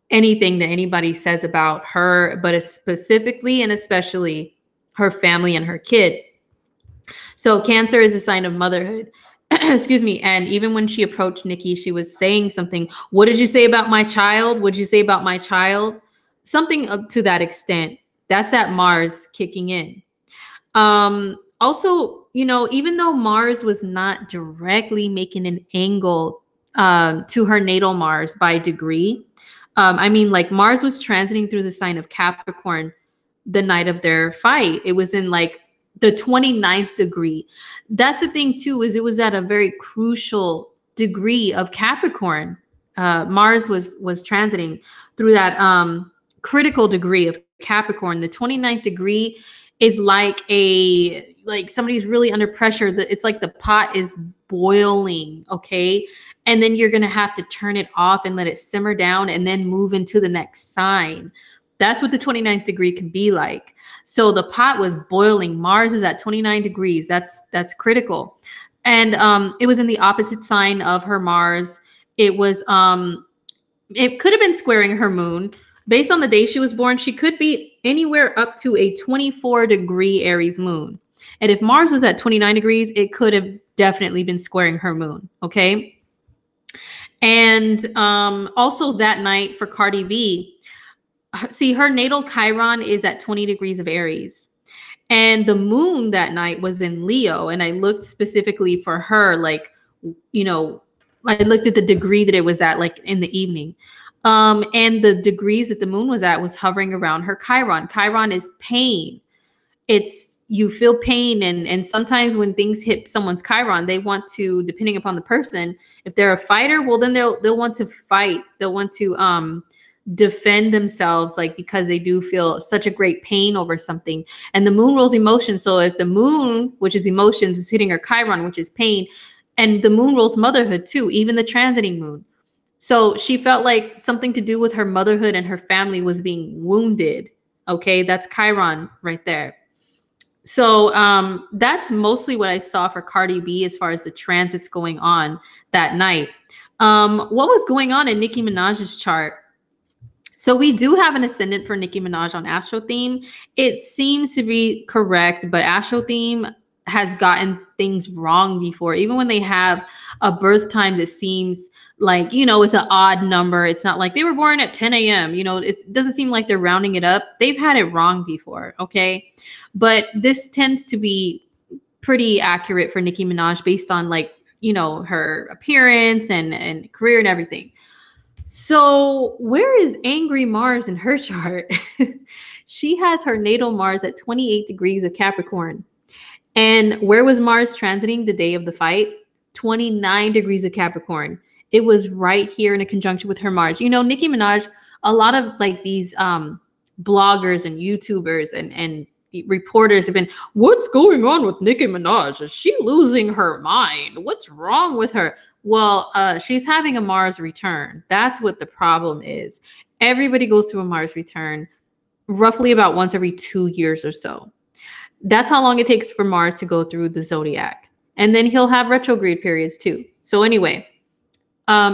anything that anybody says about her, but specifically and especially her family and her kid. So Cancer is a sign of motherhood. Excuse me. And even when she approached Nicki, she was saying something. What did you say about my child? What did you say about my child? Something to that extent. That's that Mars kicking in. Also, even though Mars was not directly making an angle to her natal Mars by degree, like Mars was transiting through the sign of Capricorn the night of their fight. It was in like the 29th degree. That's the thing too, is it was at a very crucial degree of Capricorn. Mars was transiting through that critical degree of Capricorn. The 29th degree is like somebody's really under pressure. It's like the pot is boiling, okay? And then you're going to have to turn it off and let it simmer down and then move into the next sign. That's what the 29th degree can be like. So the pot was boiling. Mars is at 29 degrees. That's critical. And it was in the opposite sign of her Mars. It was it could have been squaring her moon. Based on the day she was born, she could be anywhere up to a 24-degree Aries moon. And if Mars is at 29 degrees, it could have definitely been squaring her moon, okay? And also that night for Cardi B, see, her natal Chiron is at 20 degrees of Aries. And the moon that night was in Leo. And I looked specifically for her, I looked at the degree that it was at, like in the evening. And the degrees that the moon was at was hovering around her Chiron. Chiron is pain. You feel pain. And sometimes when things hit someone's Chiron, they want to, depending upon the person, if they're a fighter, well, then they'll want to fight. They'll want to defend themselves, because they do feel such a great pain over something. And the moon rules emotion. So if the moon, which is emotions, is hitting her Chiron, which is pain, And the moon rules motherhood too, even the transiting moon. So she felt like something to do with her motherhood and her family was being wounded. Okay, that's Chiron right there. So that's mostly what I saw for Cardi B as far as the transits going on that night. What was going on in Nicki Minaj's chart? So we do have an ascendant for Nicki Minaj on Astro Theme. It seems to be correct, but Astro Theme has gotten things wrong before. Even when they have a birth time that seems like, it's an odd number. It's not like they were born at 10 a.m. It doesn't seem like they're rounding it up. They've had it wrong before, okay? But this tends to be pretty accurate for Nicki Minaj based on her appearance and career and everything. So where is angry Mars in her chart? She has her natal Mars at 28 degrees of Capricorn. And where was Mars transiting the day of the fight? 29 degrees of Capricorn. It was right here in a conjunction with her Mars. Nicki Minaj, a lot of these bloggers and YouTubers and reporters have been, what's going on with Nicki Minaj? Is she losing her mind? What's wrong with her? Well, she's having a Mars return. That's what the problem is. Everybody goes through a Mars return roughly about once every 2 years or so. That's how long it takes for Mars to go through the zodiac. And then he'll have retrograde periods too. So anyway,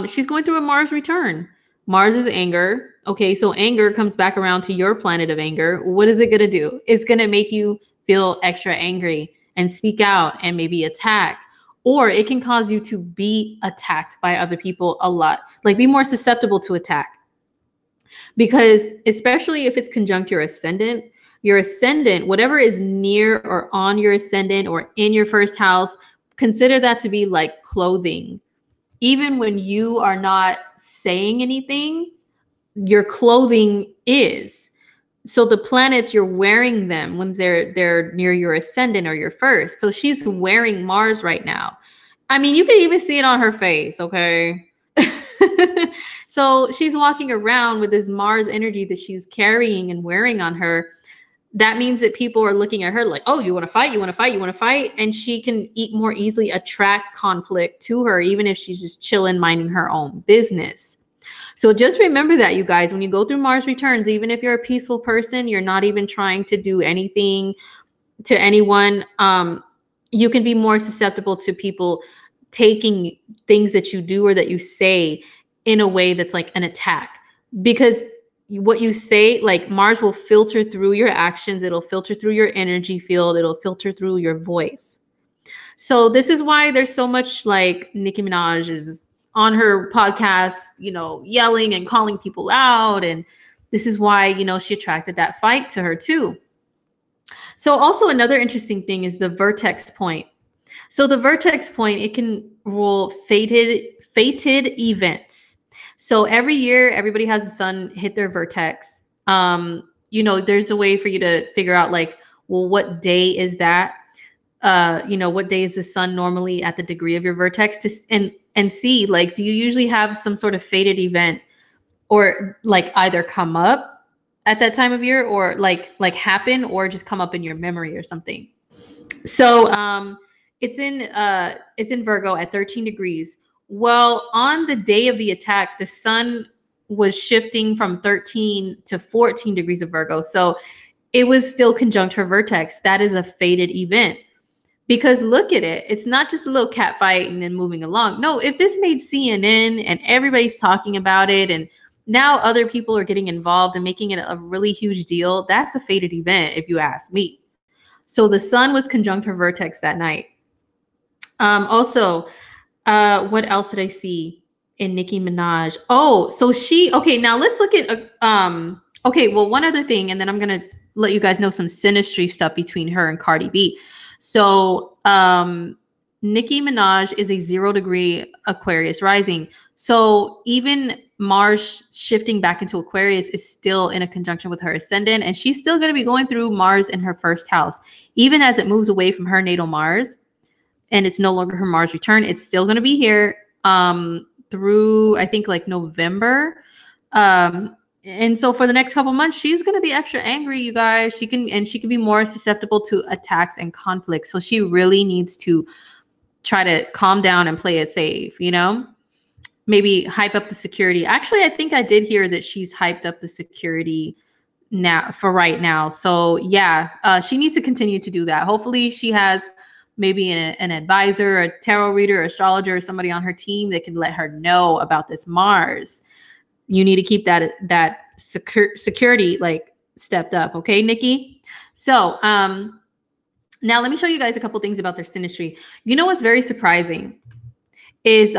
she's going through a Mars return. Mars is anger. Okay, so anger comes back around to your planet of anger. What is it going to do? It's going to make you feel extra angry and speak out and maybe attack. Or it can cause you to be attacked by other people a lot. Be more susceptible to attack. Because especially if it's conjunct your ascendant, whatever is near or on your ascendant or in your first house, consider that to be like clothing. Even when you are not saying anything, your clothing is. So the planets, you're wearing them when they're near your ascendant or your first. So she's wearing Mars right now. I mean, you can even see it on her face, okay? So she's walking around with this Mars energy that she's carrying and wearing on her. That means that people are looking at her like, oh, you want to fight? You want to fight? You want to fight? And she can more easily attract conflict to her, even if she's just chilling, minding her own business. So just remember that, you guys, when you go through Mars returns, even if you're a peaceful person, you're not even trying to do anything to anyone, you can be more susceptible to people taking things that you do or that you say in a way that's like an attack. Because what you say, Mars will filter through your actions. It'll filter through your energy field. It'll filter through your voice. So this is why there's so much Nicki Minaj is on her podcast, yelling and calling people out. And this is why, she attracted that fight to her too. So also another interesting thing is the vertex point. So the vertex point, it can rule fated events. So every year, everybody has the sun hit their vertex. There's a way for you to figure out well, what day is that? What day is the sun normally at the degree of your vertex and see, do you usually have some sort of fated event or either come up at that time of year or happen or just come up in your memory or something. So it's in Virgo at 13 degrees. Well, on the day of the attack, the sun was shifting from 13 to 14 degrees of Virgo. So it was still conjunct her vertex. That is a fated event. Because look at it. It's not just a little cat fight and then moving along. No, if this made CNN and everybody's talking about it and now other people are getting involved and making it a really huge deal, that's a fated event if you ask me. So the sun was conjunct her vertex that night. Also, what else did I see in Nicki Minaj? Oh, so okay, now let's look at, okay, well, one other thing, and then I'm going to let you guys know some synastry stuff between her and Cardi B. So Nicki Minaj is a 0 degree Aquarius rising. So even Mars shifting back into Aquarius is still in a conjunction with her ascendant. And she's still going to be going through Mars in her first house. Even as it moves away from her natal Mars and it's no longer her Mars return, it's still going to be here through, I think, November. And so for the next couple months, she's going to be extra angry, you guys. She can be more susceptible to attacks and conflicts. So she really needs to try to calm down and play it safe, you know? Maybe hype up the security. Actually, I think I did hear that she's hyped up the security now for right now. So yeah, she needs to continue to do that. Hopefully she has maybe an advisor, a tarot reader, astrologer, or somebody on her team that can let her know about this Mars. You need to keep that security like stepped up. Okay, Nikki? So now let me show you guys a couple things about their synastry. You know what's very surprising is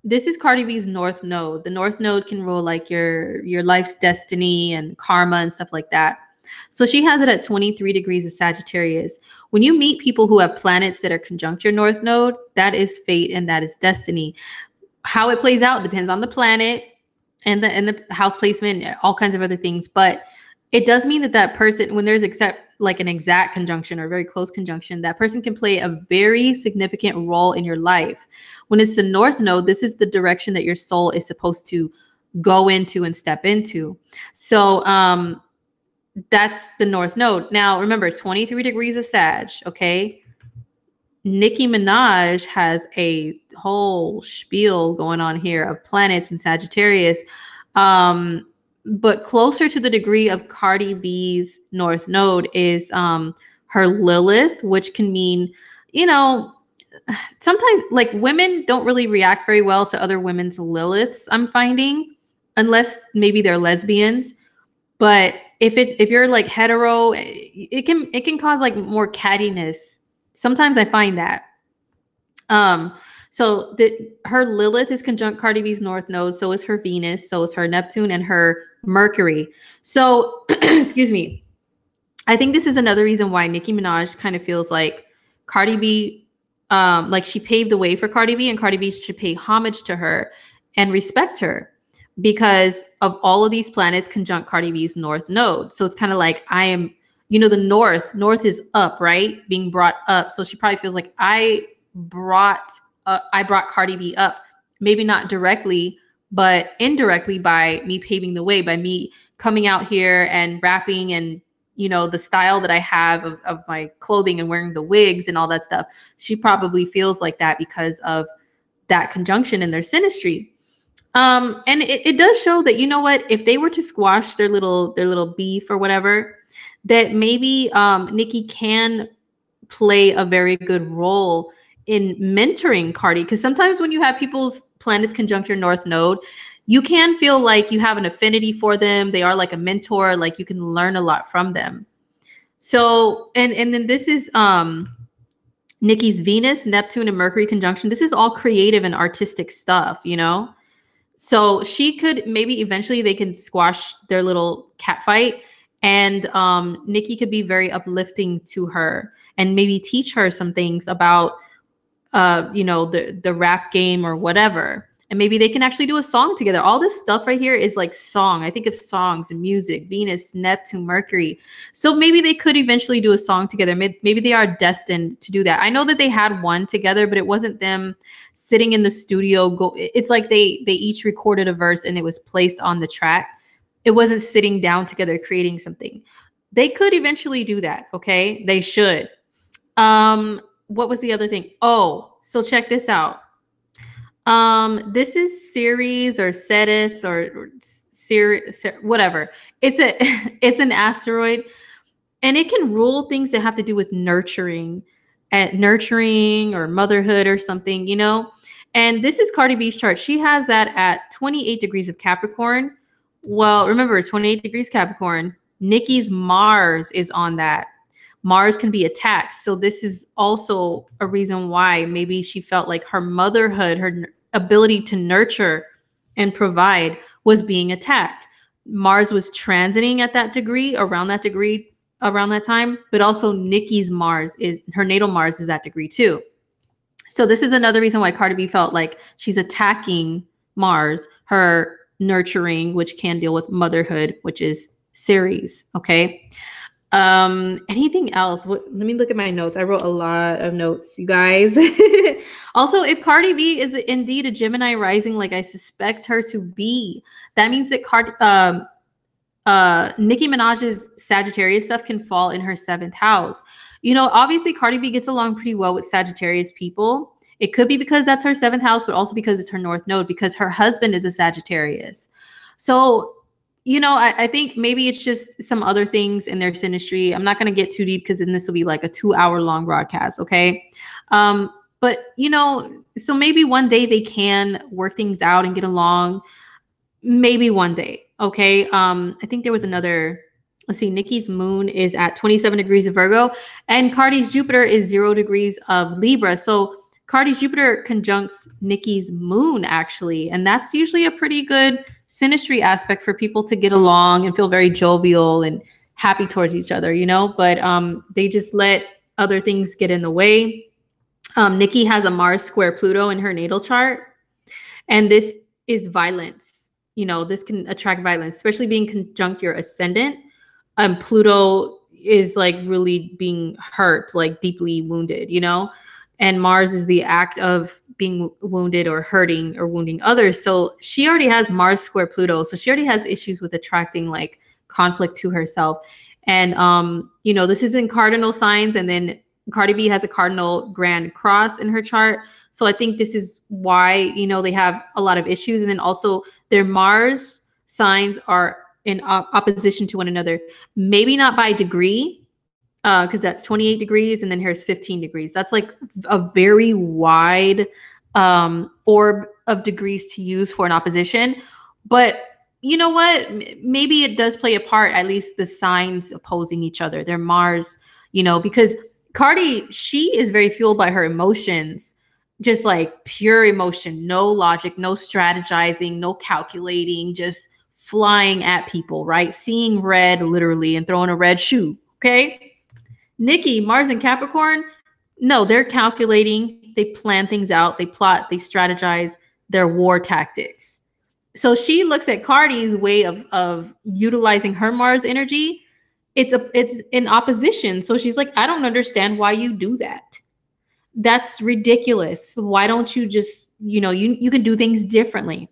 this is Cardi B's North Node. The North Node can rule like your life's destiny and karma and stuff like that. So she has it at 23 degrees of Sagittarius. When you meet people who have planets that are conjunct your North Node, that is fate and that is destiny. How it plays out depends on the planet and the house placement, all kinds of other things. But it does mean that that person, when there's like an exact conjunction or very close conjunction, that person can play a very significant role in your life. When it's the North Node, this is the direction that your soul is supposed to go into and step into. So that's the North Node. Now, remember, 23 degrees of Sag, okay? Nicki Minaj has a whole spiel going on here of planets in Sagittarius. But closer to the degree of Cardi B's North Node is her Lilith, which can mean, you know, sometimes like women don't really react very well to other women's Liliths, I'm finding, unless maybe they're lesbians. But if you're like hetero, it can cause like more cattiness. Sometimes I find that. So her Lilith is conjunct Cardi B's North Node, so is her Venus, so is her Neptune and her Mercury. So, excuse me. I think this is another reason why Nicki Minaj kind of feels like Cardi B, like she paved the way for Cardi B, and Cardi B should pay homage to her and respect her because of all of these planets conjunct Cardi B's North Node. So it's kind of like I am, you know, the North is up, right? Being brought up. So she probably feels like I brought Cardi B up, maybe not directly, but indirectly by me paving the way, by me coming out here and rapping and, you know, the style that I have of my clothing and wearing the wigs and all that stuff. She probably feels like that because of that conjunction in their synastry. And it does show that, you know what, if they were to squash their little beef or whatever, that maybe Nicki can play a very good role in mentoring Cardi. Because sometimes when you have people's planets conjunct your North Node, you can feel like you have an affinity for them. They are like a mentor, like you can learn a lot from them. So, and then this is Nicki's Venus, Neptune, and Mercury conjunction. This is all creative and artistic stuff, you know? So she could maybe eventually they can squash their little cat fight, and Nicki could be very uplifting to her and maybe teach her some things about you know, the rap game or whatever. And maybe they can actually do a song together. All this stuff right here is like song. I think of songs and music, Venus, Neptune, Mercury. So maybe they could eventually do a song together. Maybe they are destined to do that. I know that they had one together, but it wasn't them sitting in the studio. It's like they each recorded a verse and it was placed on the track. It wasn't sitting down together creating something. They could eventually do that. Okay, they should. What was the other thing? Oh, so check this out. This is Ceres or Cetus or Ceres, whatever. It's an asteroid, and it can rule things that have to do with nurturing or motherhood or something, you know. And this is Cardi B's chart. She has that at 28 degrees of Capricorn. Well, remember, 28 degrees Capricorn. Nicki's Mars is on that. Mars can be attacked. So this is also a reason why maybe she felt like her motherhood, her ability to nurture and provide was being attacked. Mars was transiting at that degree, around that time, but also Nicki's Mars is, her natal Mars is that degree too. So this is another reason why Cardi B felt like she's attacking Mars, her nurturing, which can deal with motherhood, which is Ceres. Okay. Anything else? Let me look at my notes. I wrote a lot of notes, you guys. Also, if Cardi B is indeed a Gemini rising, like I suspect her to be, that means that Nicki Minaj's Sagittarius stuff can fall in her 7th house. You know, obviously Cardi B gets along pretty well with Sagittarius people, It could be because that's her 7th house, but also because it's her north node, because her husband is a Sagittarius. So, you know, I think maybe it's just some other things in their synastry. I'm not going to get too deep because then this will be like a 2-hour long broadcast. Okay. But, you know, so maybe one day they can work things out and get along. Maybe one day. Okay. I think there was another, let's see, Nicki's moon is at 27 degrees of Virgo and Cardi's Jupiter is 0 degrees of Libra. So Cardi's Jupiter conjuncts Nicki's moon actually. And that's usually a pretty good synastry aspect for people to get along and feel very jovial and happy towards each other, you know, but they just let other things get in the way. Nicki has a Mars square Pluto in her natal chart. And this is violence. You know, this can attract violence, especially being conjunct your ascendant. Pluto is like really being hurt, like deeply wounded, you know, and Mars is the act of being wounded or hurting or wounding others. So she already has Mars square Pluto. So she already has issues with attracting like conflict to herself. And, you know, this is in cardinal signs. And then Cardi B has a cardinal grand cross in her chart. So I think this is why, you know, they have a lot of issues. And then also their Mars signs are in opposition to one another. Maybe not by degree, because that's 28 degrees. And then here's 15 degrees. That's like a very wide orb of degrees to use for an opposition. But you know what? Maybe it does play a part, at least the signs opposing each other. They're Mars, you know, because Cardi, she is very fueled by her emotions, just like pure emotion, no logic, no strategizing, no calculating, just flying at people, right? Seeing red literally and throwing a red shoe, okay? Nicki, Mars and Capricorn, no, they're calculating, they plan things out, they plot, they strategize their war tactics. So she looks at Cardi's way of utilizing her Mars energy. It's in opposition. So she's like, I don't understand why you do that. That's ridiculous. Why don't you just, you know, you can do things differently.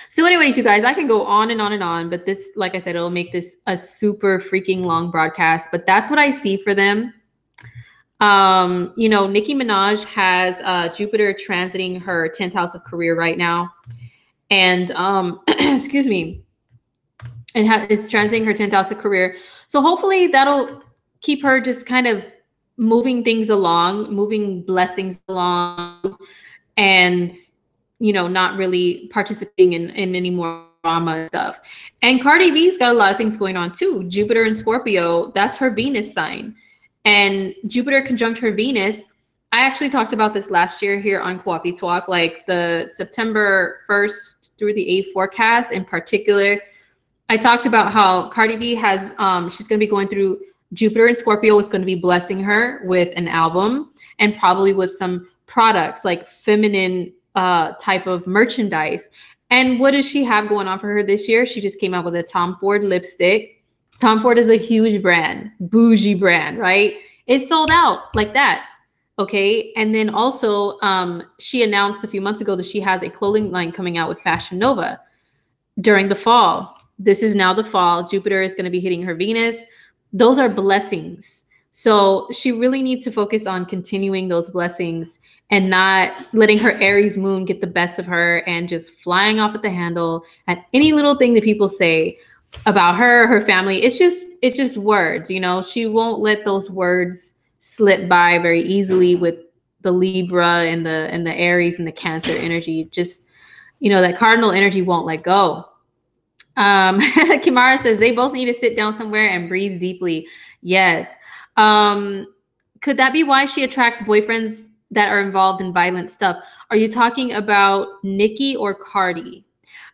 So anyways, you guys, I can go on and on and on, but this, like I said, it'll make this a super freaking long broadcast, but that's what I see for them. You know, Nicki Minaj has Jupiter transiting her 10th house of career right now. And excuse me, and it's transiting her 10th house of career. So hopefully that'll keep her just kind of moving things along, moving blessings along, and, you know, not really participating in any more drama stuff. And Cardi B's got a lot of things going on too. Jupiter in Scorpio, that's her Venus sign. And Jupiter conjunct her Venus. I actually talked about this last year here on Coffee Talk, like the September 1st through the 8th forecast in particular. I talked about how Cardi B has, she's going to be going through Jupiter in Scorpio is going to be blessing her with an album and probably with some products like feminine type of merchandise. And what does she have going on for her this year? She just came out with a Tom Ford lipstick. Tom Ford is a huge brand, bougie brand, right? It sold out like that. Okay. And then also she announced a few months ago that she has a clothing line coming out with Fashion Nova during the fall. This is now the fall. Jupiter is going to be hitting her Venus. Those are blessings. So she really needs to focus on continuing those blessings and not letting her Aries moon get the best of her and just flying off at the handle at any little thing that people say about her, her family. It's just words, you know. She won't let those words slip by very easily with the Libra and the Aries and the Cancer energy. Just, you know, that cardinal energy won't let go. Kimara says they both need to sit down somewhere and breathe deeply. Yes. Could that be why she attracts boyfriends that are involved in violent stuff? Are you talking about Nicki or Cardi?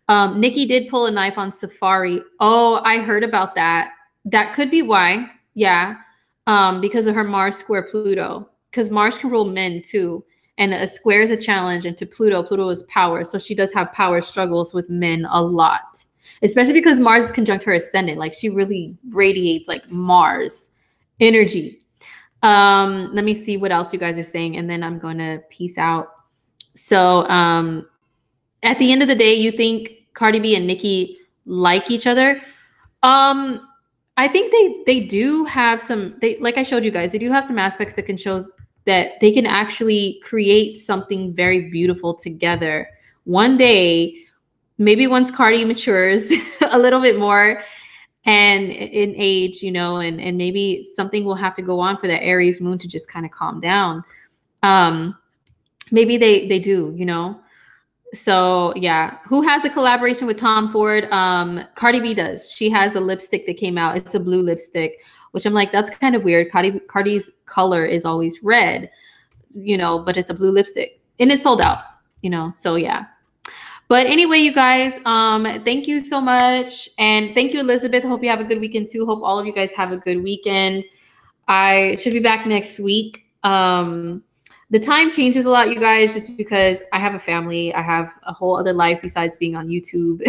Nicki did pull a knife on Safari. Oh, I heard about that. That could be why. Yeah. Because of her Mars square Pluto. Because Mars can rule men too. And a square is a challenge. And to Pluto, Pluto is power. So she does have power struggles with men a lot. Especially because Mars is conjunct her ascendant. Like she really radiates like Mars energy. Let me see what else you guys are saying. And then I'm going to peace out. So at the end of the day, you think Cardi B and Nicki like each other? I think they do have some, like I showed you guys, they do have some aspects that can show that they can actually create something very beautiful together. One day, maybe once Cardi matures a little bit more and in age, you know, and maybe something will have to go on for that Aries moon to just kind of calm down. Maybe they do, you know. So yeah, who has a collaboration with Tom Ford? Cardi B does. She has a lipstick that came out. It's a blue lipstick, which I'm like, that's kind of weird. Cardi's color is always red, you know, but it's a blue lipstick and it's sold out, you know. So yeah. But anyway, you guys, thank you so much. And thank you, Elizabeth. Hope you have a good weekend too. Hope all of you guys have a good weekend. I should be back next week. The time changes a lot, you guys, just because I have a family. I have a whole other life besides being on YouTube.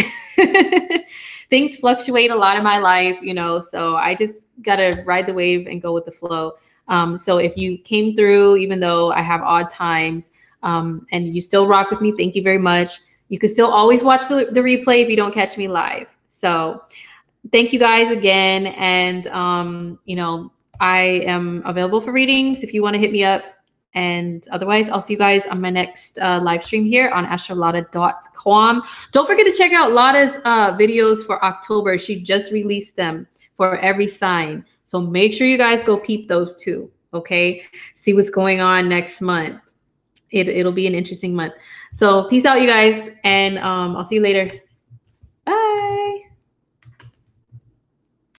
Things fluctuate a lot in my life, you know, so I just got to ride the wave and go with the flow. So if you came through, even though I have odd times, and you still rock with me, thank you very much. You can still always watch the replay if you don't catch me live. So thank you guys again. And, you know, I am available for readings if you want to hit me up. And otherwise, I'll see you guys on my next live stream here on astrolada.com. Don't forget to check out Lada's videos for October. She just released them for every sign. So make sure you guys go peep those too, okay? See what's going on next month. It'll be an interesting month. So peace out, you guys, and I'll see you later. Bye.